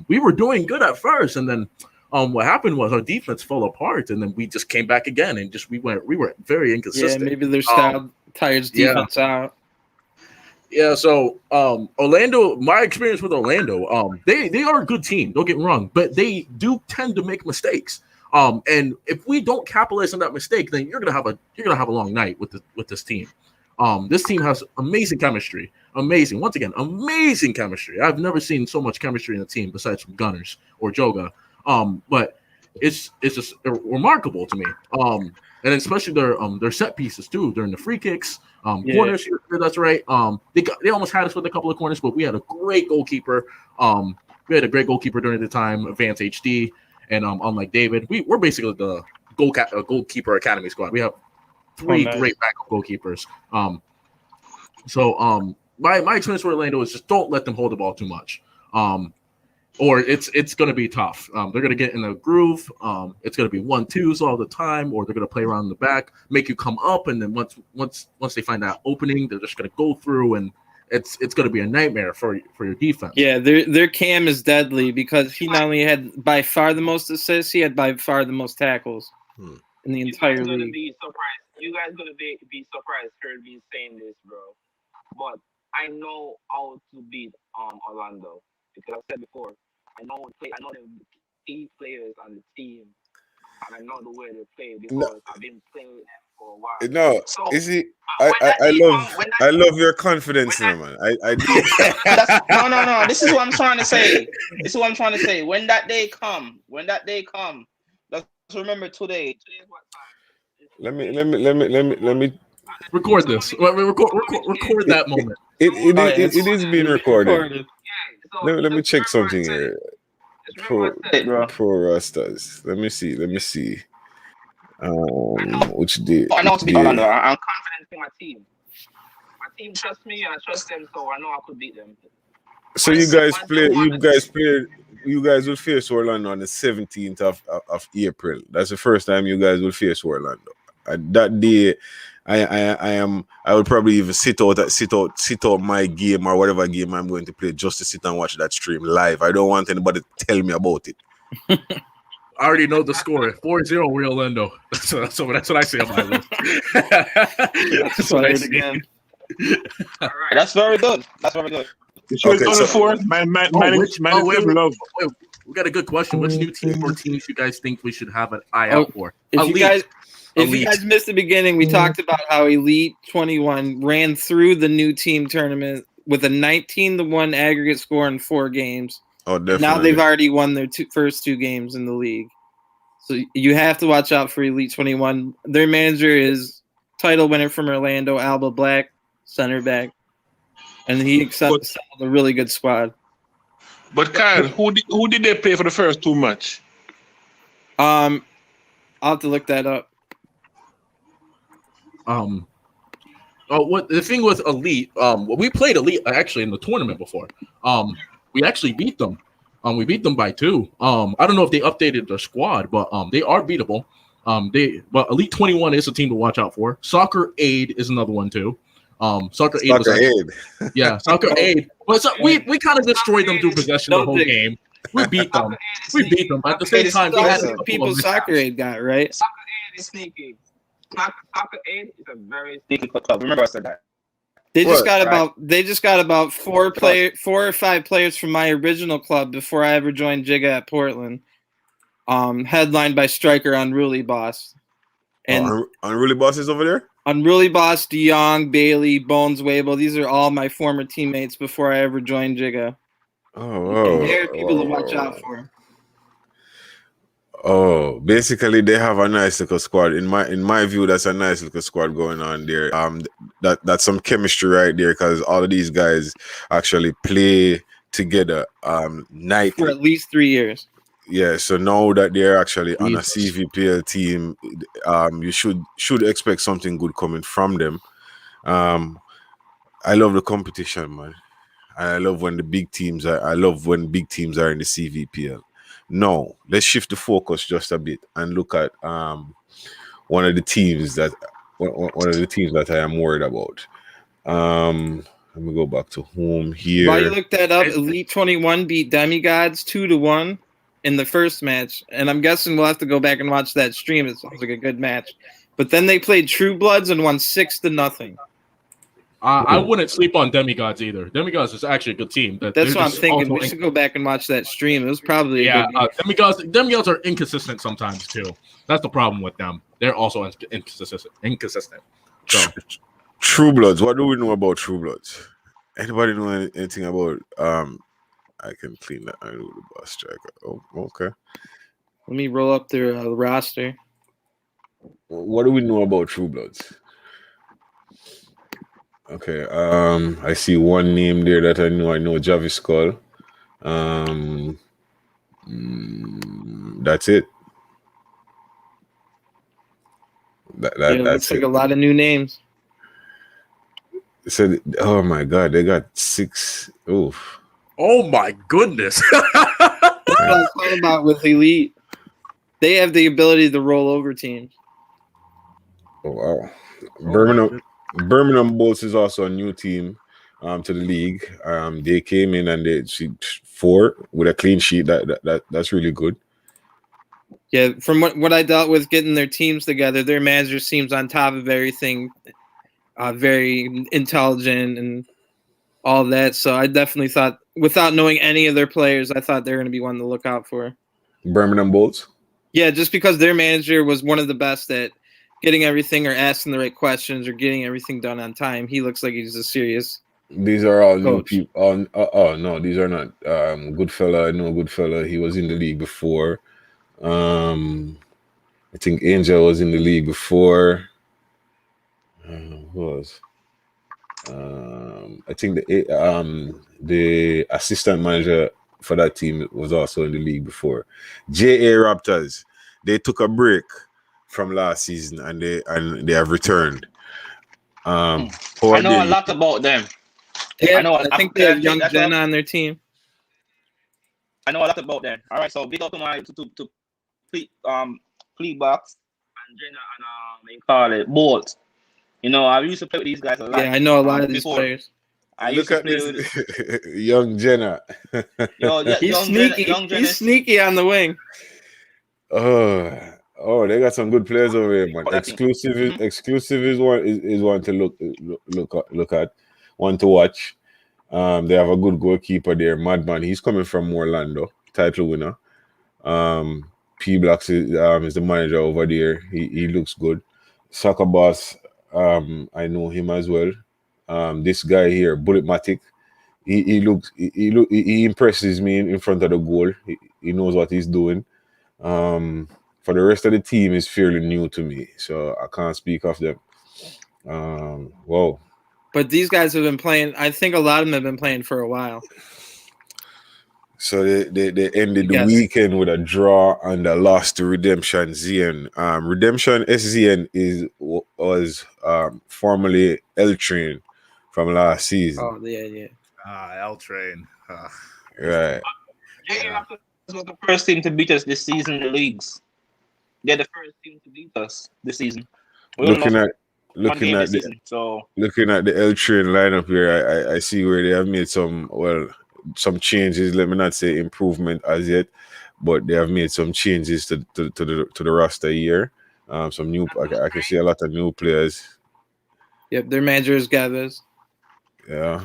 We were doing good at first, and then what happened was our defense fell apart, and then we just came back again, and we were very inconsistent. Yeah, maybe their style tires defense out. Yeah, so Orlando, my experience with Orlando, they are a good team, don't get me wrong, but they do tend to make mistakes. And if we don't capitalize on that mistake, then you're gonna have a long night with this team. This team has amazing chemistry. Amazing. Once again, amazing chemistry. I've never seen so much chemistry in a team besides from Gunners or Jigga. But it's just remarkable to me. And especially their set pieces too, during the free kicks, corners. That's right. They almost had us with a couple of corners, but we had a great goalkeeper. We had a great goalkeeper during the time, Advanced HD, and unlike David, we're basically the goalkeeper academy squad. We have 3 great backup goalkeepers. So my experience with Orlando is just don't let them hold the ball too much. Or it's going to be tough. They're going to get in a groove. It's going to be 1-2s all the time, or they're going to play around the back, make you come up, and then once they find that opening, they're just going to go through, and it's going to be a nightmare for your defense. Yeah, their Cam is deadly because he not only had by far the most assists, he had by far the most tackles in the entire league. You guys gonna be surprised heard me saying this, bro. But I know how to beat Orlando because I said before. I know the key players on the team, and I know the way they play because I've been playing with them for a while. No, so, is it? I love your confidence, man. No. This is what I'm trying to say. When that day come, let's remember today. Today is what time? Let me record this. Record that moment. It is being recorded. Let me check something here. Pro Rastas. Let me see. Which day? I know how to beat Orlando. I'm confident in my team. My team trusts me, and I trust them, so I know I could beat them. So you guys will face Orlando on the 17th of April. That's the first time you guys will face Orlando. that day, I would probably even sit out my game or whatever game I'm going to play just to sit and watch that stream live. I don't want anybody to tell me about it. I already know the score. 4-0 Real Orlando. So that's what I say on my list. That's what I say. Again. All right, that's very good. That's very good. You sure it's Okay, on so- the fourth? Love. Wait, we got a good question. Which new team or teams you guys think we should have an eye Oh, out for? If you Elite. guys missed the beginning, we talked about how Elite 21 ran through the new team tournament with a 19-1 aggregate score in 4 games. Oh, And definitely. now they've already won their first 2 games in the league. So you have to watch out for Elite 21. Their manager is title winner from Orlando, Alba Black, center back. And he assembled a really good squad. But Kyle, who did they play for the first 2 matches? I'll have to look that up. What the thing with Elite? We played Elite actually in the tournament before. We actually beat them. We beat them by 2. I don't know if they updated their squad, but they are beatable. But Elite 21 is a team to watch out for. Soccer Aid is another one too. Soccer Aid was actually, yeah, Soccer Aid. But we kind of destroyed them through possession the whole game. We beat them. But at the same time, we had People's Soccer Aid got right. Soccer Aid is sneaky. Soccer Aid is a very sneaky club. Remember I said that. They just got about 4 or 5 players from my original club before I ever joined Jigga at Portland. Headlined by striker Unruly Boss. And Unruly Boss is over there? Unruly Boss, DeYoung, Bailey, Bones Wable. These are all my former teammates before I ever joined Jigga. Oh, they're people to watch out for. Oh, basically they have a nice little squad. In my view, that's a nice little squad going on there. That's some chemistry right there because all of these guys actually play together nightly for at least 3 years. Yeah, so now that they're actually on a Cvpl team, you should expect something good coming from them. I love the competition, man. I love when big teams are in the Cvpl. No, let's shift the focus just a bit and look at one of the teams that I am worried about. Let me go back to home here. While you look that up, Elite 21 beat Demigods 2-1 in the first match, and I'm guessing we'll have to go back and watch that stream. It sounds like a good match. But then they played True Bloods and won 6-0. I wouldn't sleep on Demigods either. Demigods is actually a good team. That's what I'm thinking. We should go back and watch that stream. It was probably a good game. Demigods are inconsistent sometimes too. That's the problem with them. They're also inconsistent. So. True Bloods. What do we know about True Bloods? Anybody know anything about? I can clean that. I know the boss striker. Oh, okay. Let me roll up their roster. What do we know about True Bloods? Okay, I see one name there that I know Javi Skull. That's it. That's looks like a lot of new names. So, oh my God, they got 6. Oof. Oh my goodness. That's what I was talking about with Elite. They have the ability to roll over teams. Oh wow. Birmingham Bolts is also a new team to the league. They came in and they 4 with a clean sheet. That's really good. Yeah, from what I dealt with getting their teams together, their manager seems on top of everything, very intelligent and all that. So I definitely thought, without knowing any of their players, I thought they were going to be one to look out for. Birmingham Bolts? Yeah, just because their manager was one of the best at getting everything or asking the right questions or getting everything done on time. He looks like he's a serious These are all coach. new people. No, these are not. Goodfella, I know Goodfella. He was in the league before. I think Angel was in the league before. Who was? I think the assistant manager for that team was also in the league before. JA Raptors. They took a break from last season and they have returned. I know a lot about them. I think they have young Jen on their team. I know a lot about them. All right, so big up to my to Fleet Box Jenna and you call it Bolt. You know, I used to play with these guys a lot. Yeah, I know a lot of these before. players. I Look used to at play this with young Jenna. yo, yeah, He's sneaky. He's sneaky on the wing. Oh, they got some good players over here, man. I think. Exclusive is one to look at, one to watch. They have a good goalkeeper there, Madman. He's coming from Orlando, title winner. P Blocks is the manager over there. He looks good. Soccer Boss, I know him as well. This guy here, Bulletmatic, he impresses me in front of the goal. He knows what he's doing. For the rest of the team is fairly new to me, so I can't speak of them. Whoa. But these guys have been playing. I think a lot of them have been playing for a while. So they ended the weekend with a draw and a loss to Redemption ZN. Redemption SZN was formerly L Train from last season. Oh yeah. L Train. Right. Yeah. Was the first team to beat us this season in the leagues. They're the first team to beat us this season. Looking at the L Train lineup here, I see where they have made some changes. Let me not say improvement as yet, but they have made some changes to the roster here. Some new, I can see a lot of new players. Yep, their manager is Gavez. Yeah.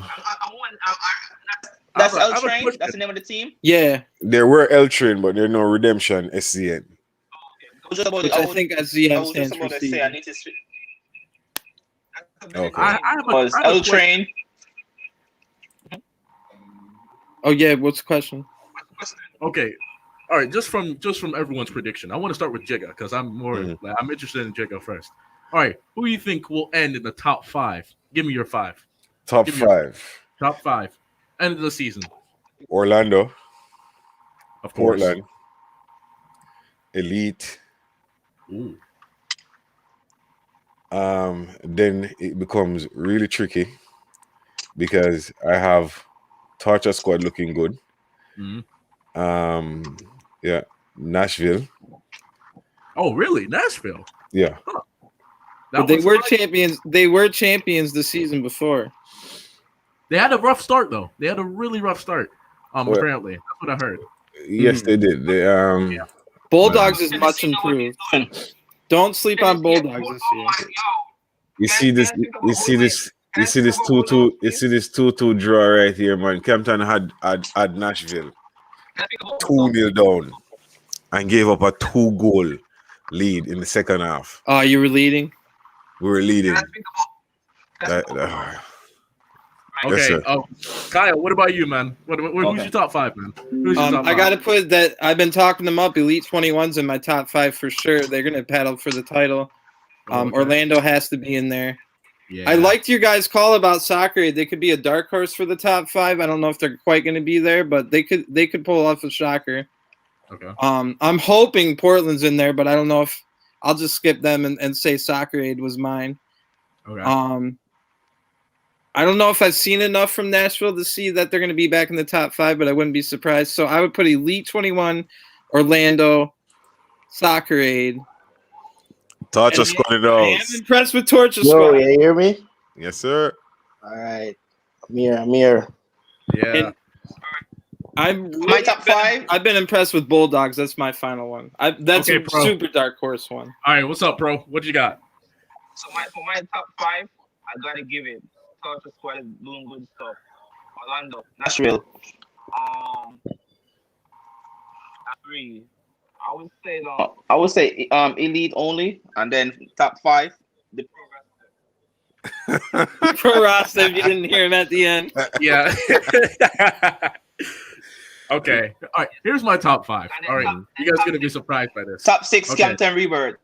That's L Train. That's the name of the team. Yeah, there were L Train, but they're no Redemption SCN. I think SCN stands for season. I need to. Okay. I have L Train. Oh yeah, what's the question? Okay, all right. Just from everyone's prediction, I want to start with Jigga because I'm I'm interested in Jigga first. All right, who do you think will end in the top 5? Give me your 5. Top 5. Top 5. End of the season. Orlando. Of course. Portland. Elite. Ooh. Then it becomes really tricky because I have Torture Squad looking good. Mm-hmm. Yeah, Nashville. Oh, really? Nashville? Yeah. Huh. But they were champions. They were champions the season before. They had a rough start, though. They had a really rough start. Apparently, that's what I heard. Yes, they did. They Bulldogs is much improved. Don't sleep on Bulldogs this year. You see this 2-2. You see this 2-2 draw right here, man. Campton had Nashville 2-0 down and gave up a 2-goal lead in the second half. Oh, you were leading? We were leading. Okay. Kyle, what about you, man? Who's your top 5, man? Who's your top 5? I got to put that. I've been talking them up. Elite 21's in my top 5 for sure. They're going to paddle for the title. Orlando has to be in there. Yeah. I liked your guys' call about soccer. They could be a dark horse for the top 5. I don't know if they're quite going to be there, but they could pull off a shocker. Okay. I'm hoping Portland's in there, but I don't know if I'll just skip them and say Soccer Aid was mine. Okay. I don't know if I've seen enough from Nashville to see that they're going to be back in the top 5, but I wouldn't be surprised. So I would put Elite 21, Orlando, Soccer Aid. Torture Squad it all. I am impressed with Torture Yo, Squad. you hear me? Yes, sir. All right. I'm here. Yeah. My top 5. I've been impressed with Bulldogs. That's my final one. That's a super dark horse one. All right, what's up, bro? What you got? So for my top 5, I gotta give it. Torture Squad is doing good stuff. Orlando, Nashville. I would say Elite only, and then top 5. The Pro roster. If you didn't hear him at the end. Yeah. Okay. All right. Here's my top 5. All right. You guys are gonna be surprised by this. Top 6, okay. Campton Rebirth.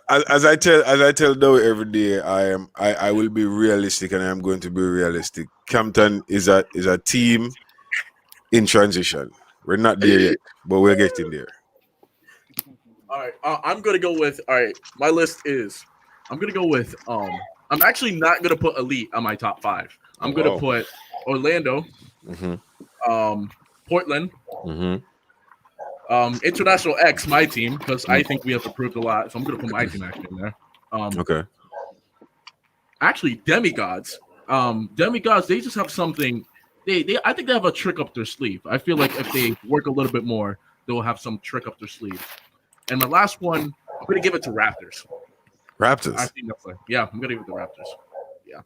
As I tell Doe every day, I will be realistic, and I am going to be realistic. Campton is a team in transition. We're not there yet, but we're getting there. All right, I'm gonna go with. All right, my list is. I'm gonna go with. I'm actually not gonna put Elite on my top 5. I'm gonna put Orlando. Mm-hmm. Portland. Mm-hmm. International X, my team, because I think we have improved a lot. So I'm going to put my team actually in there. Okay. Actually, Demigods. Demigods, they just have something. I think they have a trick up their sleeve. I feel like if they work a little bit more, they'll have some trick up their sleeve. And my last one, I'm going to give it to Raptors. Raptors. I think that's I'm going to give it to Raptors. Yeah.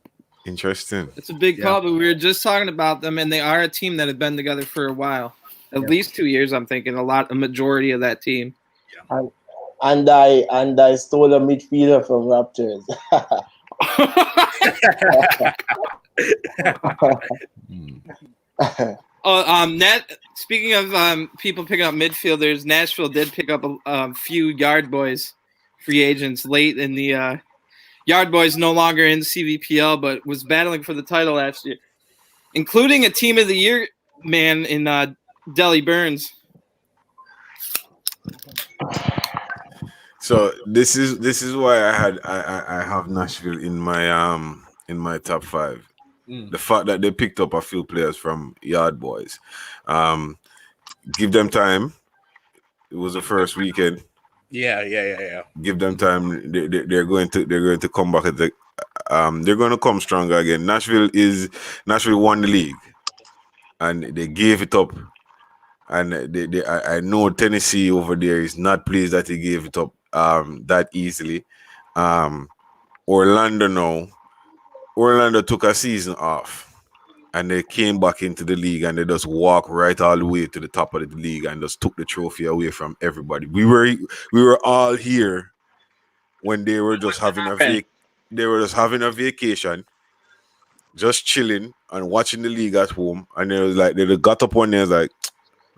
Interesting. It's a big call, but we were just talking about them, and they are a team that have been together for a while. At least 2 years, I'm thinking. A majority of that team. Yeah. And I stole a midfielder from Raptors. Speaking of people picking up midfielders, Nashville did pick up a few Yard Boys free agents late in the Yard Boys no longer in CVPL, but was battling for the title last year, including a Team of the Year man in Delly Burns. So this is why I have Nashville in my top 5. The fact that they picked up a few players from Yard Boys, give them time. It was the first weekend. Yeah. Give them time. They're going to come back at the. They're going to come stronger again. Nashville won the league, and they gave it up. And I know Tennessee over there is not pleased that he gave it up that easily. Orlando took a season off, and they came back into the league, and they just walked right all the way to the top of the league and just took the trophy away from everybody. We were all here when they were just having a vacation, just chilling and watching the league at home, and they got up one day and was like,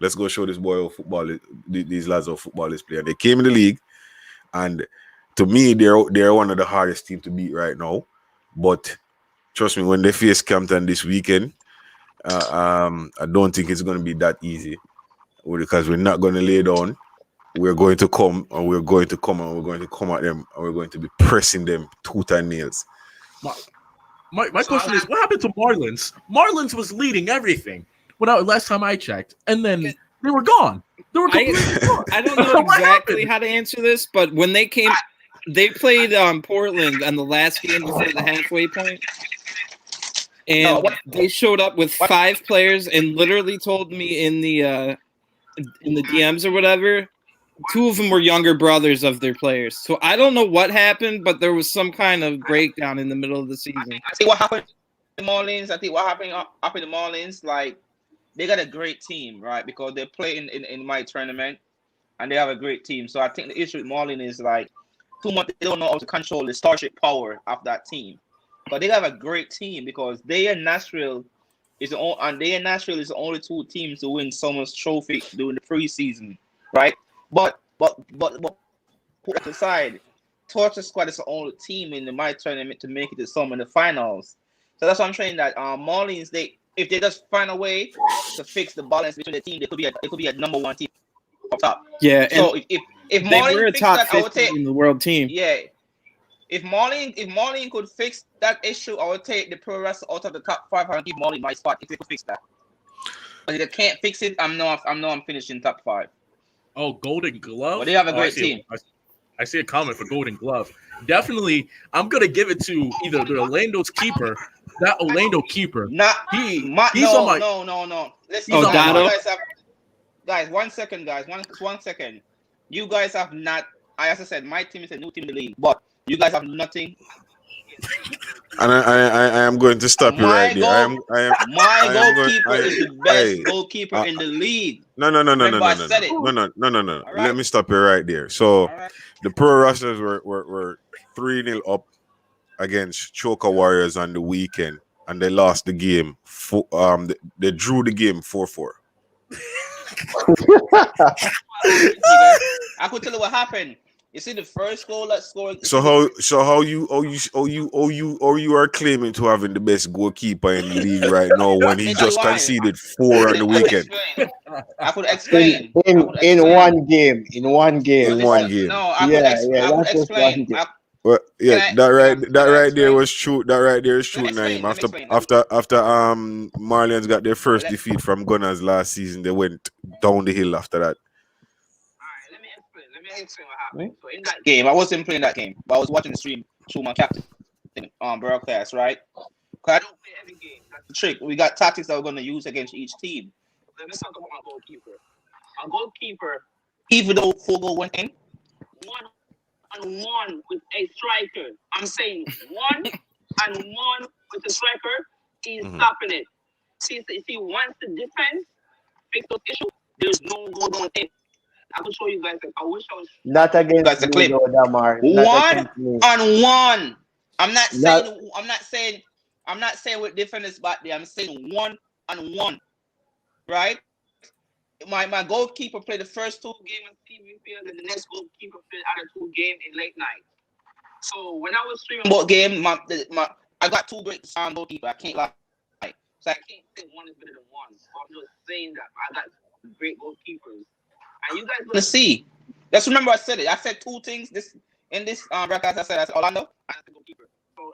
let's go show this boy how these lads of football is playing. They came in the league, and to me, they're one of the hardest teams to beat right now. But trust me, when they face Campton this weekend, I don't think it's going to be that easy, because we're not going to lay down. We're going to come at them, and we're going to be pressing them tooth and nails. My question is, what happened to Marlins? Marlins was leading everything last time I checked, and then they were gone. They were completely gone. I don't know exactly how to answer this, but when they came, they played Portland on the last game before the halfway point, and they showed up with 5 players and literally told me in the DMs or whatever, 2 of them were younger brothers of their players. So I don't know what happened, but there was some kind of breakdown in the middle of the season. I think what happened to the Marlins. I think what happened up in the Marlins, like, they got a great team, right? Because they play in my tournament, and they have a great team. So I think the issue with Marlins is like too much. They don't know how to control the starship power of that team. But they have a great team because they and Nashville is the only 2 teams to win Summers Trophy during the preseason, right? But put aside, Torture Squad is the only team in my tournament to make it to some in the finals. So that's why I'm saying that Marlins, if they just find a way to fix the balance between the team, it could be a number 1 team up top. Yeah. So if Marlins were a fix top that, I would 50 take in the world team. Yeah. If Marlins could fix that issue, I would take the pro wrestler out of the top 5 and give Marlins my spot if they could fix that. But if they can't fix it, I'm finishing top 5. Oh, Golden Glove. But they have a great team. I see a comment for Golden Glove. Definitely, I'm gonna give it to either the Orlando's keeper. That Orlando keeper. No. Listen, guys, 1 second, guys. One second. You guys have not. As I said, my team is a new team in the league, but you guys have nothing. And I am going to stop you right there. My goalkeeper is the best goalkeeper in the league. No. Right. Let me stop you right there. So the pro wrestlers were 3-0 up against Choker Warriors on the weekend, and they lost the game. They drew the game 4-4. I could tell you what happened. You see the first goal that scored. So how you are claiming to having the best goalkeeper in the league right now when he just conceded 4 on the weekend? I could explain. In one game. No, I could explain. Well, yeah, Can I, that right, can that I right there explain? was true. That right there is Let true, me explain. Naim. Let me After explain. after Marlians got their first Let- defeat from Gunners last season, they went down the hill after that. Alright, let me explain. Let me explain what happened. So in that game, I wasn't playing that game, but I was watching the stream through my captain broadcast, right? Because I don't play every game. That's the trick. We got tactics that we're going to use against each team. Let me talk about our goalkeeper. Our goalkeeper, even though 4-goal went in, 1-on-1 with a striker. I'm saying 1-on-1 with a striker. He's stopping it. See, if he wants to defend, fix those issues, there's no goal going in. I will show you guys. I wish I was. Not against That's the me, clip. though, Damar. Not against me. 1-on-1. I'm not Not- saying. I'm not saying with defenders back there. I'm saying 1-on-1. Right? My goalkeeper played the first 2 games in Cvpl, and the next goalkeeper played the other 2 games in late night. So when I was streaming about game, I got 2 great goalkeeper. I can't lie. So I can't say one is better than one. I'm just saying that I got great goalkeepers, and you guys gonna see. Just remember I said it. I said 2 things in this broadcast. I said Orlando and I said goalkeeper. So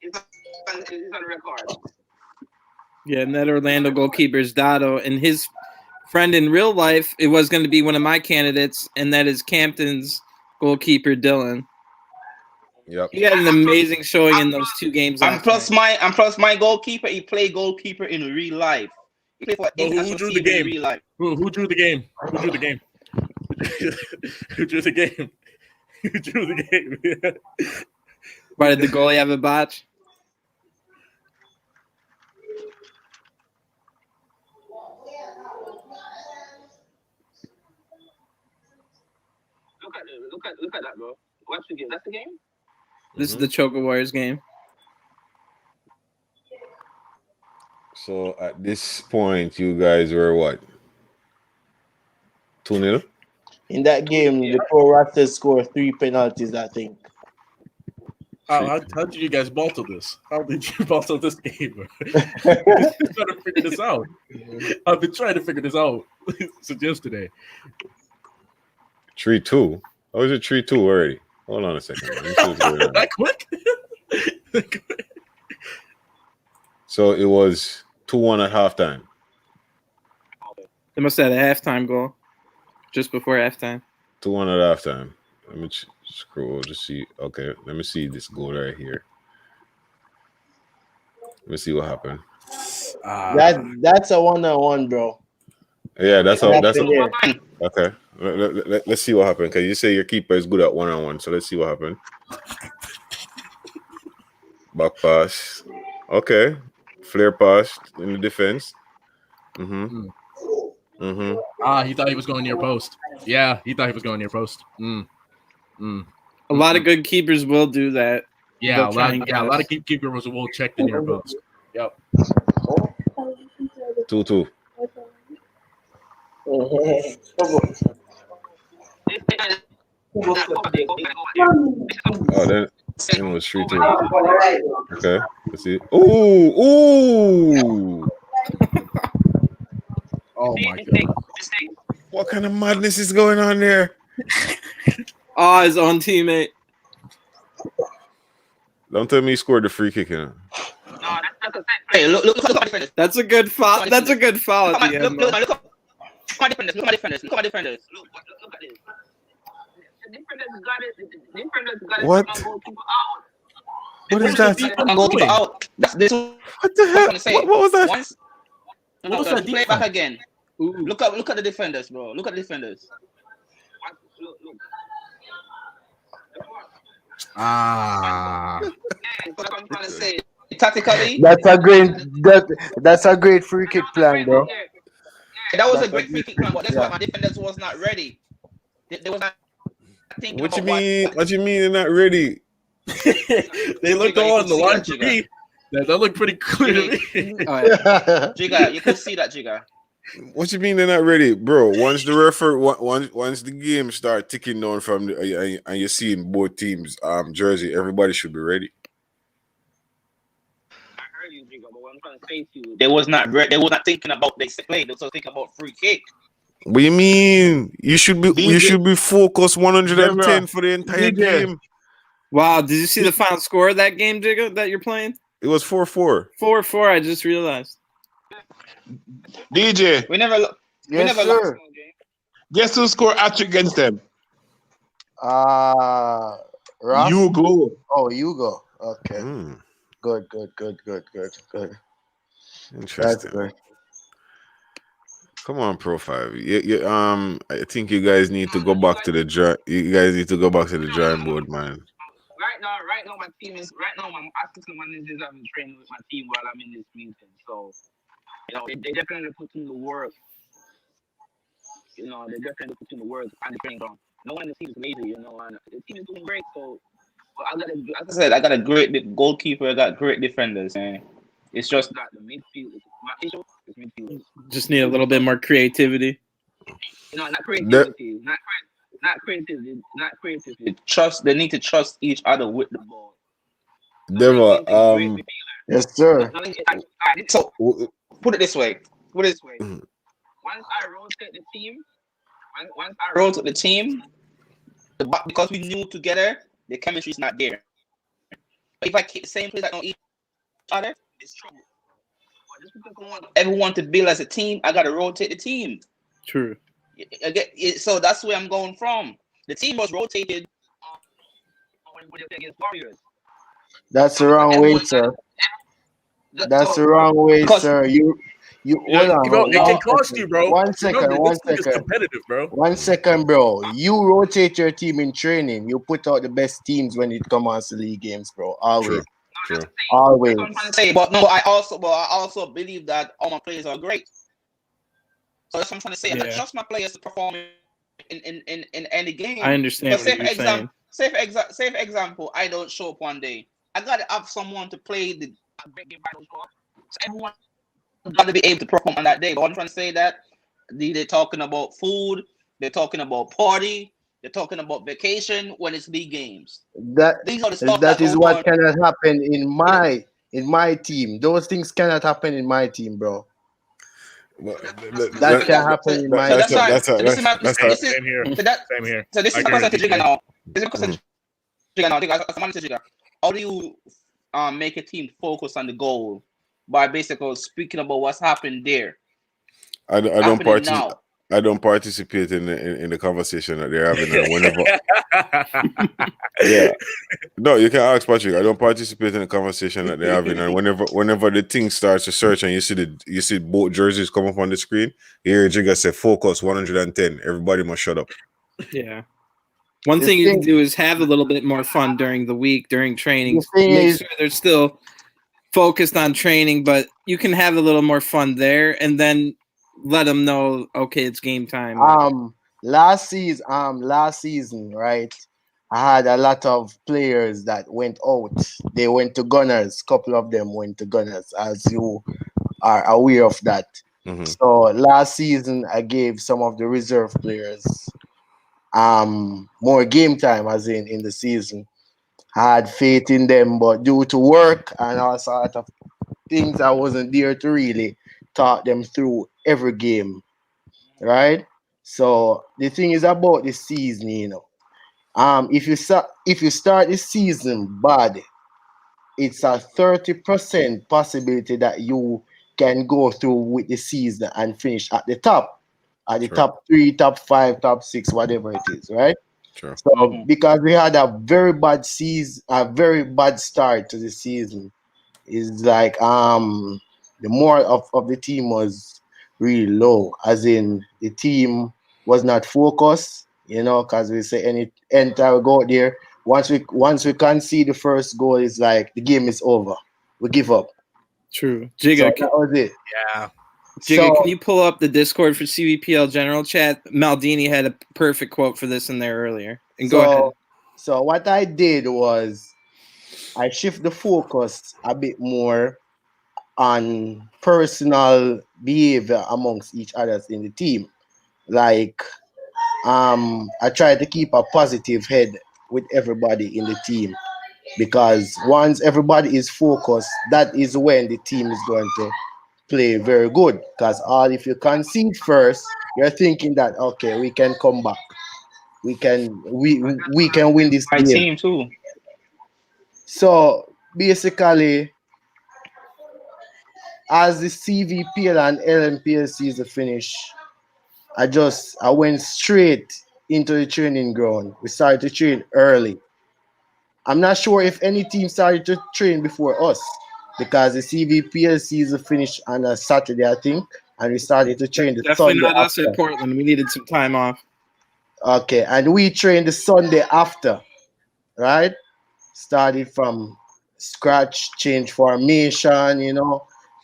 it's on record. Yeah, and that Orlando goalkeeper is Dotto, and his friend in real life, it was going to be one of my candidates, and that is Campton's goalkeeper, Dylan. Yep. He had an amazing showing in those 2 games. I'm plus my goalkeeper. He played goalkeeper in real life. He played for Who drew the game? In real life. Who drew the game? Who drew the game? Who drew the game? Who drew the game? Why did the goalie have a botch? Look at that, bro. Watch the game. That's the game. This is the Choco Warriors game. So at this point, you guys were what? 2-0? In that game, the Pro Raptors scored 3 penalties, I think. How did you guys bottle this? How did you bottle this game? I'm trying to figure this out. I've been trying to figure this out since yesterday. 3-2. How is it 3-2 already? Hold on a second. Let me see what's going on. That quick? So it was 2-1 at halftime. They must have had a halftime goal just before halftime. 2-1 at halftime. Let me scroll to see. Okay, let me see this goal right here. Let me see what happened. That's a 1-on-1, bro. Yeah, that's all. That's Yeah. okay. Let's see what happened. Because you say your keeper is good at 1-on-1, so let's see what happened. Back pass. Okay, flare pass in the defense. He thought he was going near post. Yeah, he thought he was going near post. A lot of good keepers will do that. Yeah, a lot of keepers will check the near post. Yep. 2-2. Oh, then it was 3-2. Okay, let's see. Ooh. Oh my god. What kind of madness is going on there? Oh, his own teammate. Don't tell me he scored the free kick. No, that's a hey, look at my defenders. That's a good foul. That's a good foul at the end. Look at my defenders. Look at my defenders. Look at this. The defenders got it. The defenders got it. What? What is that? Goalkeeper out. That's this. What the hell? What was that? What was that? Play back again. Ooh. Look at the defenders, bro. Look at the defenders. Look. What I'm trying to say. Tactically, that's a great free kick plan, bro. That was a great free kick plan, but that's why my defenders was not ready. They was not thinking. What you mean? What you mean they're not ready? They looked on the line to me. That looked pretty clear to me. Jigga, you can see that, Jigga. What you mean they're not ready, bro? Once the once the game start ticking down from the, and you're seeing both teams jersey, everybody should be ready. I heard you, Jigga, but what I'm trying to say to you, they was not ready. They was not thinking about they play. They was thinking about free kick. What do you mean? You should be focused 110 for the entire game. Wow, did you see the final score of that game, Jigga, that you're playing? It was 4-4. 4-4, I just realized. DJ, We never lost Yes, no sir. game. guess who scored hat-trick against them? Ross? You go. Oh, you go. Okay. Hmm. Good. That's Interesting. good. Come on, Pro 5. I think you guys need to go back to the you guys need to go back to the drawing board, man. Right now, my assistant managers have been training with my team while I'm in this meeting. So, they definitely put in the work. They definitely put in the work and the training ground. No one in the team is lazy, and the team is doing great. So, as I said, I got a great goalkeeper. I got great defenders, and it's just that the midfield. My issue is midfield. Just need a little bit more creativity. Not creativity. Not creativity. They need to trust each other with the ball. Devil, Yes, sir. So put it this way. Mhm. Once I rotate the team, because we knew together, the chemistry is not there. But if I keep the same players that know each other, it's trouble. But just because I want everyone to build as a team, I gotta rotate the team. True. So that's where I'm going from. The team was rotated when they played against Warriors. That's the wrong way, sir. That's the wrong way, sir. You hold on. It can cost you, bro. One second. Remember, this league is competitive, bro. 1 second, bro. You rotate your team in training. You put out the best teams when it comes to league games, bro. Always. True. Always. That's what I'm trying to say. But no, I also believe that all my players are great. So that's what I'm trying to say. I trust my players to perform in any game. I understand what you're saying. Say for example, I don't show up one day. I gotta have someone to play the big game. So everyone gotta be able to perform on that day. But I'm trying to say that they're talking about food, they're talking about party, they're talking about vacation when it's league games. These are the stuff That is what on. cannot happen in my team. Those things cannot happen in my team, bro. That can happen in my team. Same here. Same here. So this is my question to Jigga now. This is my question to Jigga now. Jigga, how do you make a team focus on the goal by basically speaking about what's happened there? I don't participate in the conversation that they're having. And whenever, yeah, no, you can ask Patrick. I don't participate in the conversation that they're having, and whenever the thing starts to search and you see both jerseys come up on the screen, you hear Jigga say focus 110. Everybody must shut up. Yeah. One thing you can do is have a little bit more fun during the week, during training. Make sure they're still focused on training, but you can have a little more fun there, and then let them know, okay, it's game time. Last season, right? I had a lot of players that went out. They went to Gunners. A couple of them went to Gunners, as you are aware of that. Mm-hmm. So last season, I gave some of the reserve players more game time, as in the season. I had faith in them, but due to work and all sort of things, I wasn't there to really talk them through every game, right? So the thing is about this season, if you start this season bad, it's a 30% possibility that you can go through with the season and finish at the top, top 3, top 5, top 6, whatever it is, right? Sure. So because we had a very bad season, a very bad start to the season, is like the moral of the team was really low, as in the team was not focused, because we say anytime we go out there, once we concede the first goal, it's like the game is over. We give up. True. Jigga, that was it. Yeah. Jigga, can you pull up the Discord for CVPL General Chat? Maldini had a perfect quote for this in there earlier. And go ahead. So what I did was I shift the focus a bit more on personal behavior amongst each others in the team. Like, I try to keep a positive head with everybody in the team, because once everybody is focused, that is when the team is going to play very good. Because if you concede first, you're thinking that, okay, we can come back. We can win this my game. team too. So basically, as the Cvpl and Lnpl season finished, I went straight into the training ground. We started to train early. I'm not sure if any team started to train before us because the Cvpl season finished on a Saturday, I think, and we started to train the Definitely Sunday not us after. at Portland. We needed some time off. Okay, and we trained the Sunday after, right? Started from scratch, change formation,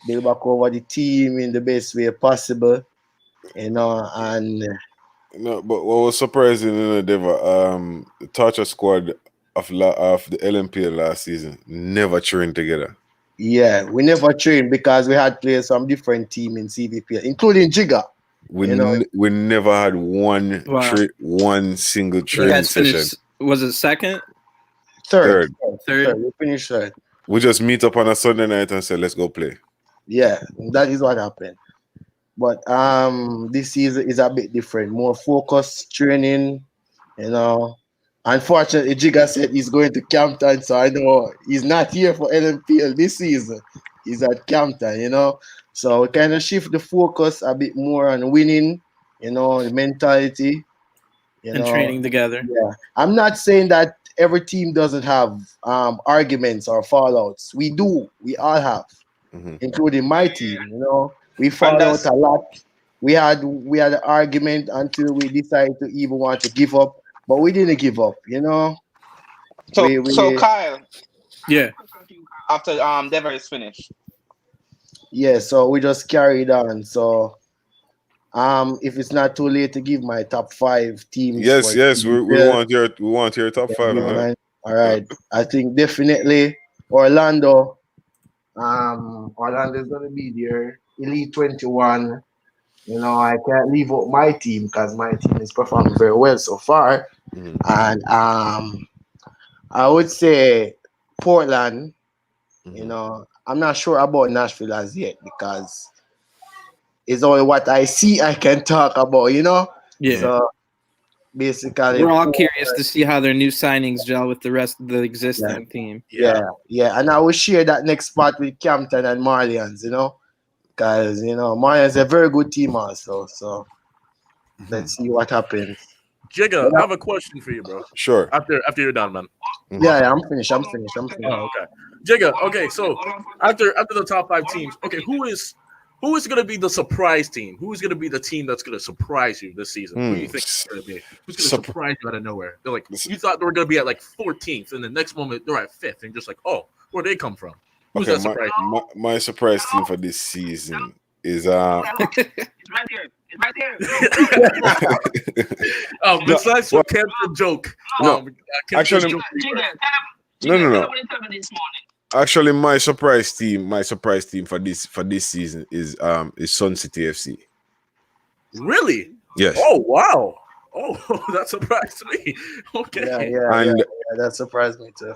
build back over the team in the best way possible, and No, but what was surprising in the Deva, the Torture squad of the LMPL last season never trained together. yeah, we never trained because we had players from different team in Cvpl, including Jigga. We never had one single You training guys session. finished. Was it second? Third. Third. We finished third. We just meet up on a Sunday night and say, let's go play. Yeah, that is what happened. But this season is a bit different, more focused training, Unfortunately, Jigga said he's going to Campton, so I know he's not here for LMPL this season. He's at Campton, So we kind of shift the focus a bit more on winning, the mentality, And training together. Yeah, I'm not saying that every team doesn't have arguments or fallouts. We do. We all have, including my team. We fall out a lot. We had an argument until we decided to even want to give up, but we didn't give up. So Kyle, yeah. After Dever is finished. Yeah, so we just carried on. So if it's not too late to give my top 5 teams. Yes, we want your top 5, man. All right. I think definitely Orlando. Orlando is gonna be there. Elite 21. I can't leave out my team because my team is performing very well so far. And I would say Portland. I'm not sure about Nashville as yet because it's only what I see I can talk about, Yeah. So basically, we're all curious to see how their new signings gel with the rest of the existing team. Yeah. And I will share that next spot with Campton and Marlians, because Marlians is a very good team also. So let's see what happens. Jigga, I have a question for you, bro. Sure. After you're done, man. Yeah, I'm finished. Oh, okay. Jigga, okay, so after the top 5 teams, okay, who is going to be the surprise team? Who is going to be the team that's going to surprise you this season? Who do you think it's going to be? Who's going to surprise you out of nowhere? They're like, you thought they were going to be at like 14th, and the next moment they're at 5th, and just like, oh, where'd they come from? Who's that surprise? My surprise team for this season is It's right here. Besides the Campton joke, actually, no. Actually, my surprise team for this season is Sun City FC. Really? Yes. Oh wow. Oh, that surprised me. Okay. Yeah, that surprised me too.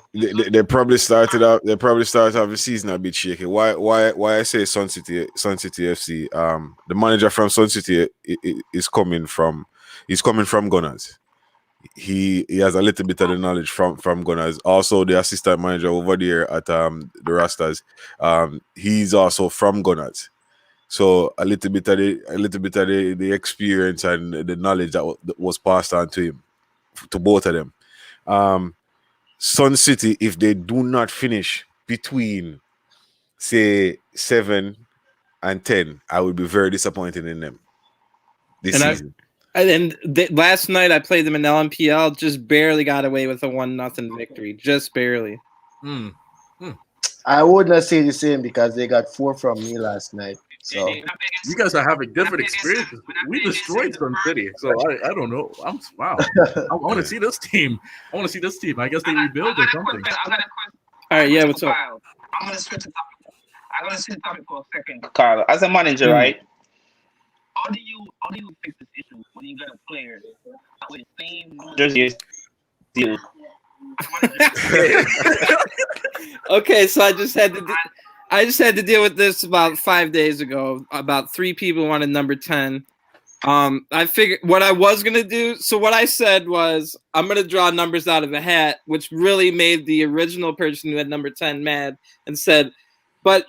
They probably started off the season a bit shaky. Why I say Sun City FC? The manager from Sun City is coming from Gunners. He has a little bit of the knowledge from Gunners. Also, the assistant manager over there at the Rastas, he's also from Gunners. So a little bit of the experience and the knowledge that was passed on to him, to both of them. Sun City, if they do not finish between, say, 7 and 10, I would be very disappointed in them this season. Last night I played them in LMPL, just barely got away with a 1-0 victory, just barely. I would not say the same because they got 4 from me last night. So you guys are having different experiences. We destroyed Sun City, so I don't know. Wow. I want to see this team. I guess they rebuild or something. All right, yeah. What's up? I'm gonna switch the topic for a second. Carl, as a manager, right? How do you fix this issue when you got a player with the same jersey deal? Okay, so I just had to deal with this about 5 days ago. About 3 people wanted number 10. I figured what I was gonna do. So what I said was I'm gonna draw numbers out of a hat, which really made the original person who had number 10 mad and said, but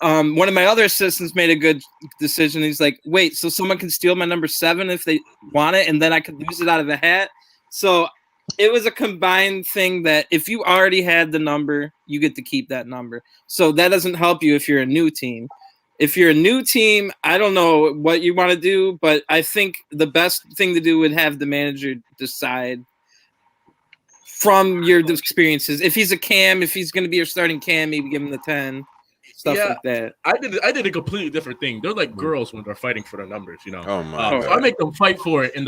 one of my other assistants made a good decision. He's like, wait, so someone can steal my number 7 if they want it, and then I could use it out of a hat. So it was a combined thing that if you already had the number, you get to keep that number. So that doesn't help you if you're a new team. If you're a new team, I don't know what you want to do, but I think the best thing to do would have the manager decide from your experiences. If he's a cam, if he's going to be your starting cam, maybe give him the 10, stuff like that. I did a completely different thing. They're like girls when they're fighting for the numbers, you know. Oh my so I make them fight for it in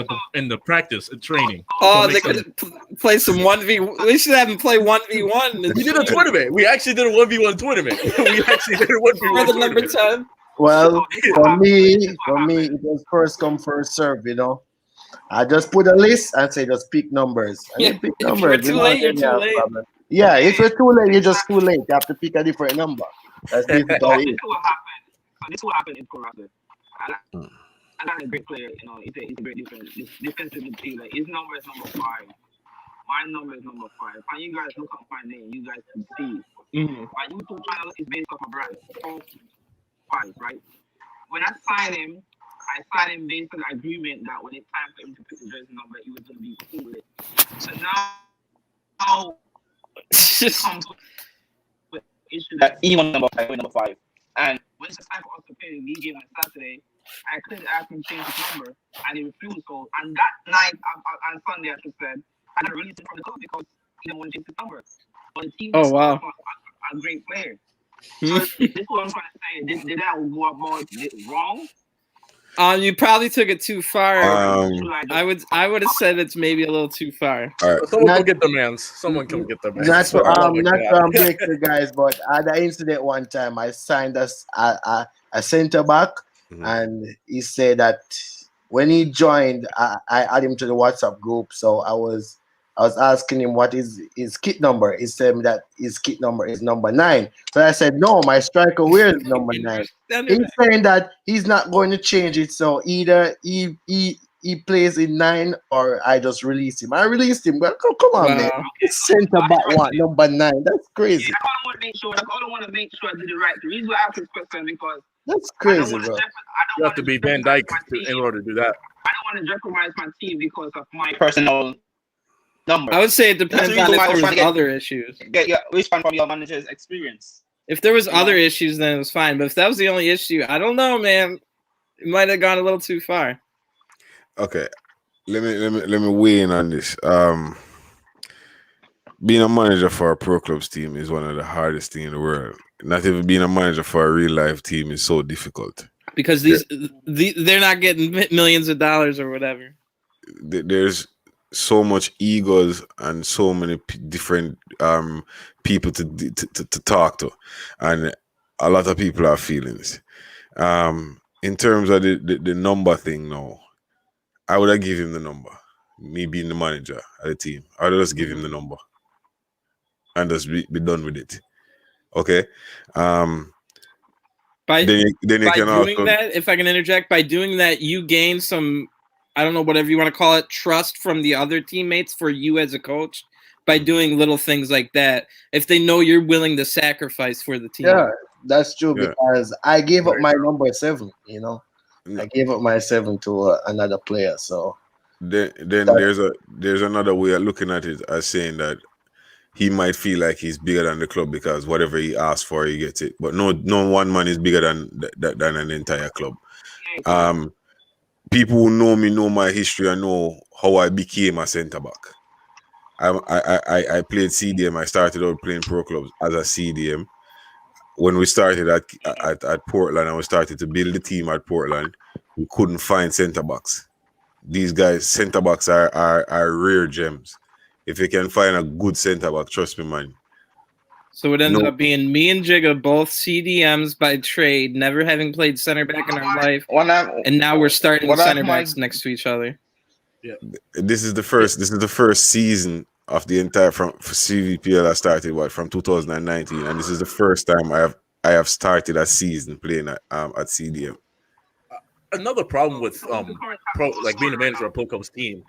the practice and training. Oh, they could play some 1v. We should have them play 1v1. We did a tournament. We actually did a 1v1 tournament. We actually did a 1v1 for the number 10. Well, for me, it was first come, first serve, you know. I just put a list and say just pick numbers. And pick numbers. You're too late, you're too late. Yeah, if you're too late, you're just too late. You have to pick a different number. That's basically all it is. This will happen in Corrado. I got a great player, you know, he's a great defensive midfielder. His number is number 5. My number is number 5. And you guys look up my name, you guys can see. My YouTube channel is based off a brand. 5, right? When I signed him based on the agreement that when it's time for him to pick the jersey number, he was going to be cool with it. So now it comes with the issue that he won number 5, number 5. And when it's time for us to play the league game on Saturday, I couldn't ask him to change his number, and he refused. So, and that night, on Sunday, I should say, I didn't release him from the club because he didn't want to change his number. But the team was a great player. So this is what I'm trying to say. Did that go about wrong? You probably took it too far. I would have said it's maybe a little too far. All right. Someone come get the mans. Someone come get the mans. Not to break the guys, but I had an incident one time. I signed a center back, and he said that when he joined, I added him to the WhatsApp group. So I was asking him what is his kit number. He said that his kit number is number 9. So I said, no, my striker wears number 9. He's saying that he's not going to change it. So either he plays in 9 or I just release him. I released him. Well, come on, man. Center back one, number 9. That's crazy. I want to make sure I did it right. The reason why I asked this question because that's crazy, bro. You have to be Van Dyke in order to do that. I don't want to jeopardize my team because of my personal number. I would say it depends on if there was other issues. Respond from your manager's experience. If there was other issues, then it was fine. But if that was the only issue, I don't know, man. It might have gone a little too far. Okay, let me weigh in on this. Being a manager for a pro clubs team is one of the hardest things in the world. Not even being a manager for a real life team is so difficult because they're not getting millions of dollars or whatever. There's so much egos and so many different people to talk to, and a lot of people have feelings. In terms of the number thing, no, I would have given him the number. Me being the manager of the team, I would just give him the number and just be done with it. Okay. By doing that, if I can interject, by doing that, you gain some, I don't know, whatever you want to call it, trust from the other teammates for you as a coach by doing little things like that. If they know you're willing to sacrifice for the team. Yeah, that's true because I gave up my number 7, you know. I gave up my 7 to another player. So then there's another way of looking at it as saying that he might feel like he's bigger than the club because whatever he asks for, he gets it. But no one man is bigger than an entire club. People who know me know my history and know how I became a centre back. I played CDM. I started out playing pro clubs as a CDM. When we started at Portland and we started to build the team at Portland, we couldn't find centre backs. These guys, centre backs are rare gems. If you can find a good centre back, trust me, man. So it ended up being me and Jigga, both CDMs by trade, never having played center back in our life, and now we're starting center backs next to each other. Yeah, this is the first season of the entire for Cvpl. I started from 2019, and this is the first time I have started a season playing at CDM. another problem with being a manager of Pro Cubs team.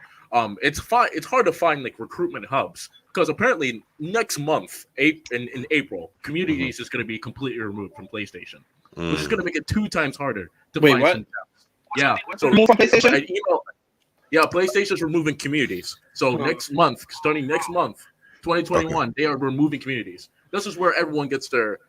It's hard to find like recruitment hubs because apparently next month, in April, communities is going to be completely removed from PlayStation, which is going to make it 2 times harder to Wait, find what? some jobs. Yeah, so Remove from PlayStation? PlayStation's removing communities. So next month, starting next month, 2021, they are removing communities. This is where everyone gets their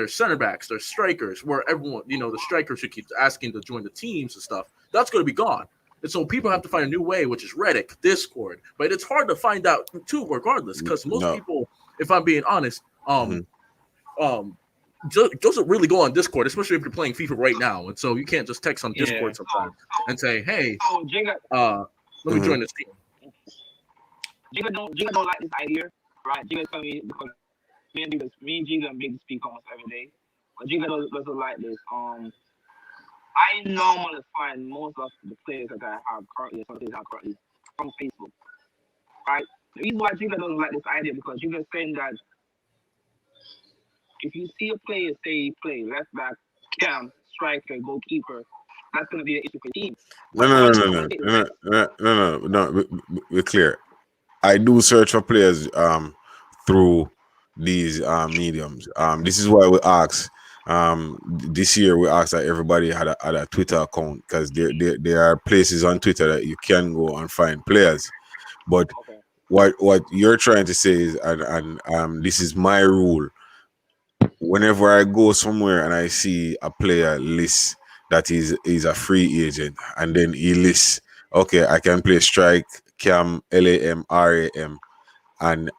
center backs, their strikers, where everyone, the strikers who keep asking to join the teams and stuff, that's going to be gone. And so people have to find a new way, which is Reddit, Discord. But it's hard to find out too, regardless, because most people, if I'm being honest, doesn't really go on Discord, especially if you're playing FIFA right now. And so you can't just text on Discord sometimes and say, "Hey, let me join this team." Jigga don't like this idea, right? Jigga tell me because me and Jigga make this speak almost every day. But Jigga doesn't like this. I normally find most of the players that I have currently, some players I have currently from Facebook. Right? The reason why Jigga doesn't like this idea because Jigga's saying that if you see a player say play left back, cam, striker, goalkeeper, that's going to be an issue for the team. No. We're clear. I do search for players through these mediums. This is why we ask. This year we asked that everybody had a Twitter account because there are places on Twitter that you can go and find players. But what you're trying to say is, and this is my rule. Whenever I go somewhere and I see a player list that is a free agent, and then he lists, okay, I can play strike, cam, LAM, RAM, and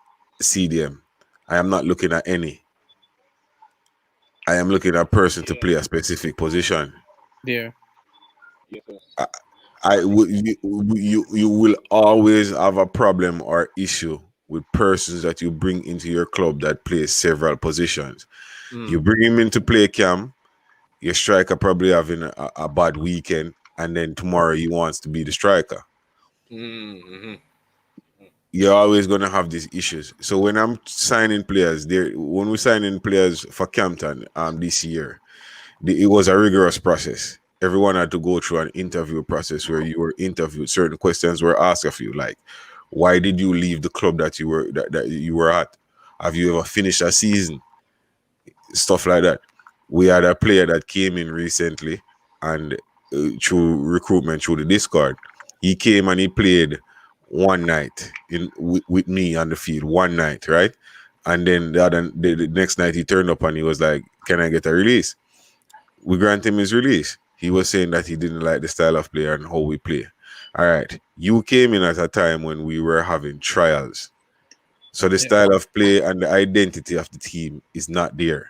CDM. I am not looking at any. I am looking at a person to play a specific position. Yeah. You will always have a problem or issue with persons that you bring into your club that play several positions. You bring him in to play cam, your striker probably having a bad weekend, and then tomorrow he wants to be the striker. You're always going to have these issues. So when I'm signing players, when we sign in players for Campton this year, it was a rigorous process. Everyone had to go through an interview process where you were interviewed. Certain questions were asked of you, like, why did you leave the club that you were at? Have you ever finished a season? Stuff like that. We had a player that came in recently, and through recruitment through the Discord, he came and he played one night with me on the field, one night, right? And then the next night he turned up and he was like, "Can I get a release?" We grant him his release. He was saying that he didn't like the style of play and how we play. All right, you came in at a time when we were having trials, so the style of play and the identity of the team is not there.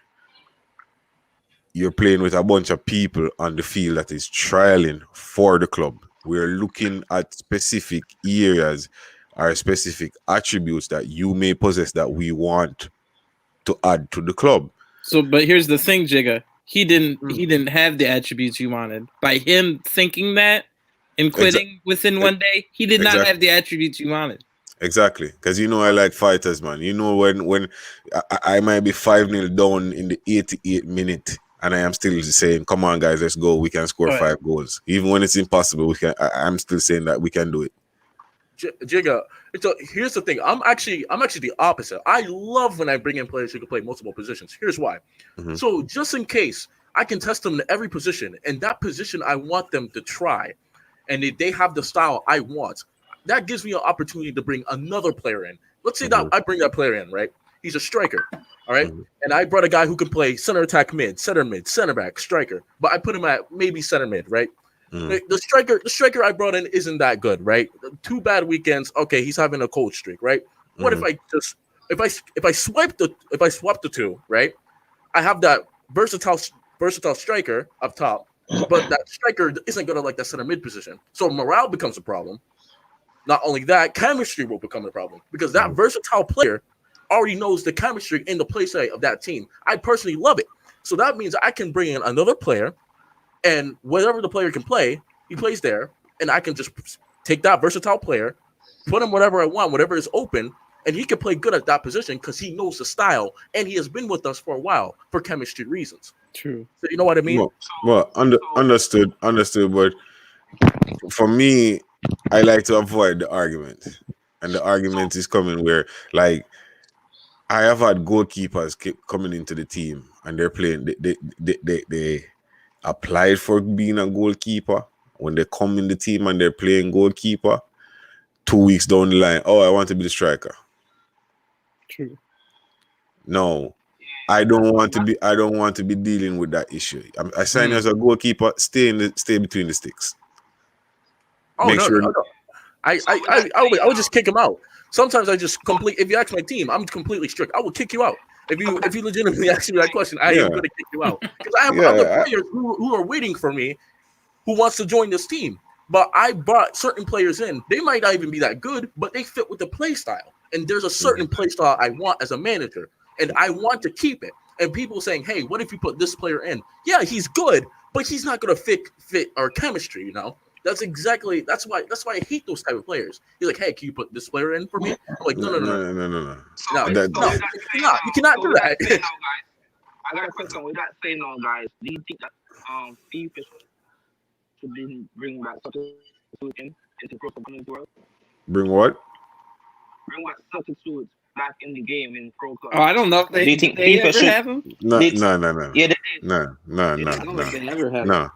You're playing with a bunch of people on the field that is trialing for the club. We're looking at specific areas or specific attributes that you may possess that we want to add to the club. So, but here's the thing, Jigga. He didn't have the attributes you wanted. By him thinking that and quitting within one day, he did not have the attributes you wanted. Exactly, because I like fighters, man. When I might be 5-0 down in the 88th minute, and I am still saying, "Come on, guys, let's go. We can score 5 goals, even when it's impossible. We can." I'm still saying that we can do it. Jigga, here's the thing. I'm actually the opposite. I love when I bring in players who can play multiple positions. Here's why. So just in case, I can test them to every position, and that position I want them to try, and if they have the style I want, that gives me an opportunity to bring another player in. Let's say that I bring that player in, right? He's a striker, all right? And I brought a guy who can play center attack mid, center back, striker, but I put him at maybe center mid, right? The striker I brought in isn't that good, right? 2 bad weekends. Okay, he's having a cold streak, right? What if I swap the two, right? I have that versatile striker up top, but that striker isn't gonna like that center mid position. So morale becomes a problem. Not only that, chemistry will become a problem because that versatile player already knows the chemistry in the play side of that team. I personally love it. So that means I can bring in another player, and whatever the player can play, he plays there, and I can just take that versatile player, put him whatever I want, whatever is open, and he can play good at that position because he knows the style, and he has been with us for a while for chemistry reasons. True. So you know what I mean? Understood. But for me, I like to avoid the argument, and the argument is coming where, like, I have had goalkeepers keep coming into the team, and they're playing. They applied for being a goalkeeper. When they come in the team and they're playing goalkeeper, 2 weeks down the line, oh, I want to be the striker. True. No, I don't want to be dealing with that issue. I sign you as a goalkeeper. Stay between the sticks. Oh, Make sure. no. I would just kick him out. Sometimes I just if you ask my team, I'm completely strict. I will kick you out. If you legitimately ask me that question, I am going to kick you out. Because I have other players who are waiting for me who wants to join this team. But I brought certain players in. They might not even be that good, but they fit with the play style. And there's a certain play style I want as a manager. And I want to keep it. And people saying, hey, what if you put this player in? Yeah, he's good, but he's not going to fit our chemistry, you know? That's why I hate those type of players. He's like, hey, can you put this player in for me? I'm like, no. No. You cannot do that. I got a question. With that saying now, guys, do you think that FIFA should bring back substitution into Pro Community World? Bring what? Bring back substitutes back in the game in Pro Club. Oh, I don't know if they, do you think they FIFA ever should have them. No. Yeah, they did. No. They never have them.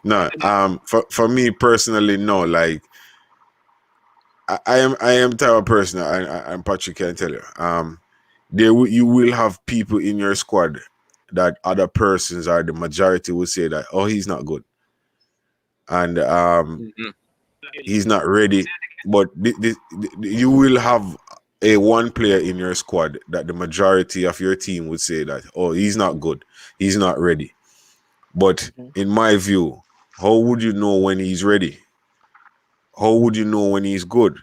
No. For me personally, no. Like, I am type of person. I'm Patrick can tell you. You will have people in your squad that other persons are the majority will say that, oh, he's not good, and he's not ready. But you will have a one player in your squad that the majority of your team would say that, oh, he's not good, he's not ready. But in my view, how would you know when he's ready? How would you know when he's good?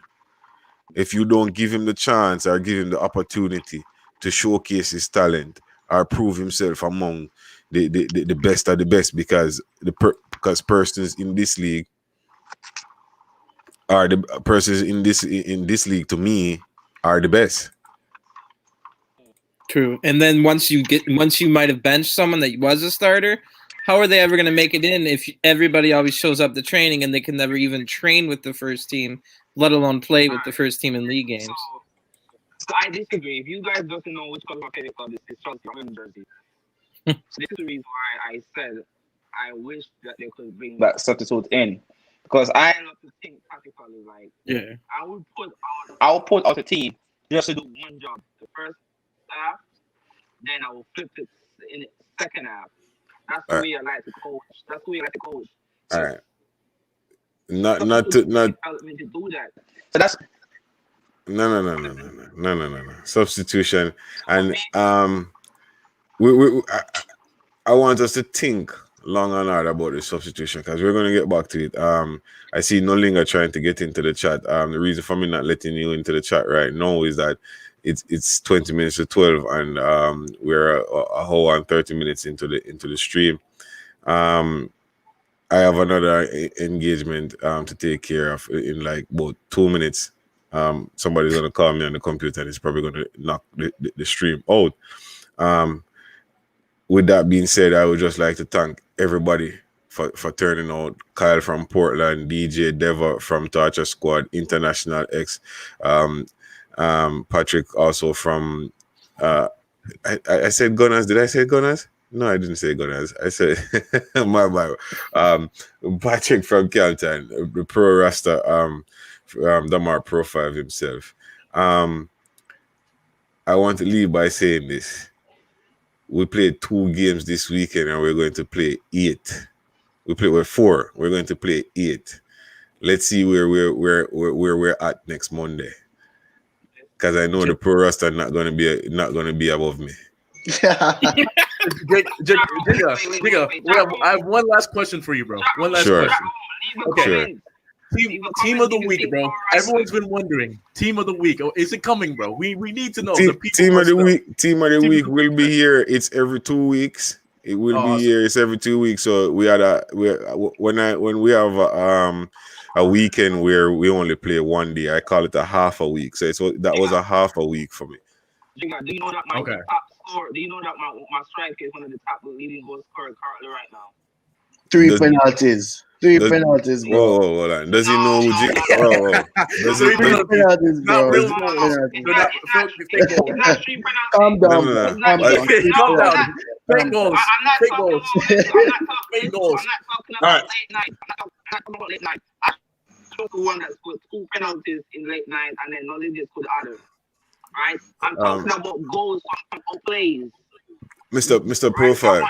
If you don't give him the chance or give him the opportunity to showcase his talent or prove himself among the best of the best, because persons in this league are the persons in this league to me are the best. True. And then once you might have benched someone that was a starter, how are they ever going to make it in if everybody always shows up to training and they can never even train with the first team, let alone play with the first team in league games? So I disagree. If you guys don't know which color my club is Chelsea, I'm in Jersey. So this is the reason why I said I wish that they could bring back substitute in, because I love to think practically. Like, I would put out a team just to do one job. The first half, then I will flip it in the second half. That's the way I like to coach. All right. Not to do that. So that's no. Substitution, and I want us to think long and hard about the substitution, because we're going to get back to it. I see Nolinga trying to get into the chat. The reason for me not letting you into the chat right now is that it's 20 minutes to 12, and we're a whole and 30 minutes into the stream. I have another engagement to take care of in like about 2 minutes. Somebody's gonna call me on the computer and it's probably gonna knock the stream out. With that being said, I would just like to thank everybody for turning out. Kyle from Portland, DJ Deva from Torture Squad, International X, Patrick also from I said Gunners. Did I say Gunners? No, I didn't say Gunners. I said my Patrick from Campton, the pro Rasta Damar profile of himself. I want to leave by saying this. We played 2 games this weekend and we're going to play 8. We played with 4. We're going to play 8. Let's see where we're at next Monday. Because I know the pro roster not going to be above me. Jigga, I have one last question for you, bro. One last question. Okay. Sure. Team of the week, bro. Everyone's been wondering. Team of the week. Oh, is it coming, bro? We need to know. Team of the week will be here. It's every 2 weeks. It will be here. It's every 2 weeks. So when we have a weekend where we only play one day, I call it a half a week. So that was a half a week for me. Jigga, do you know that my Okay. top score? Do you know that my striker is one of the top leading goal scorers currently right now? 3 Does- penalties. 3 does- penalties, bro. Whoa, hold on. Does he know who Jigga? Whoa. Does he? Three Three penalties. penalties, Not bro. Bill. Three No, penalties. it's They're not. not- It's not. fake It's goals. not 3 penalties. Calm down, No, bro. no, Calm no. down. Okay, Three calm down. penalties. Fake goals. I'm not Fake talking goals. about this. I'm not talking. Fake goals. I'm not talking All about right. late night. I'm not talking about late night. I took the one that scored 2 penalties in late night, and then none of them scored the other. Right? I'm talking about goals from plays. Mr. Right? Profile.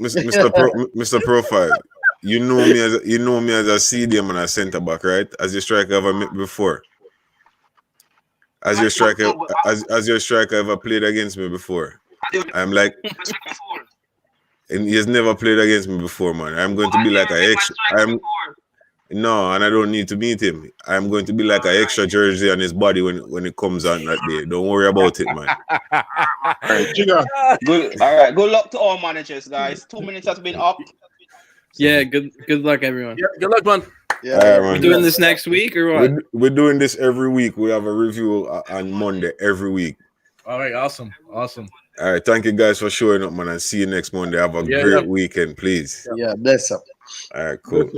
Mr. Profile. You know me as a CDM and a centre back, right? As your striker ever met before. As your striker ever played against me before. I'm like, and he has never played against me before, man. I'm going to be like an extra. No, and I don't need to meet him. I'm going to be like an extra jersey on his body when it comes on that day. Don't worry about it, man. Jigga, Good. All right. Good luck to all managers, guys. 2 minutes has been up. Yeah, good luck, everyone. Yeah, good luck, man. Yeah, All right, We're man. doing this next week or what? We're doing this every week. We have a review on Monday every week. All right, awesome. All right, thank you guys for showing up, man, and see you next Monday. Have a great weekend, please. Yeah, bless up. All right, cool.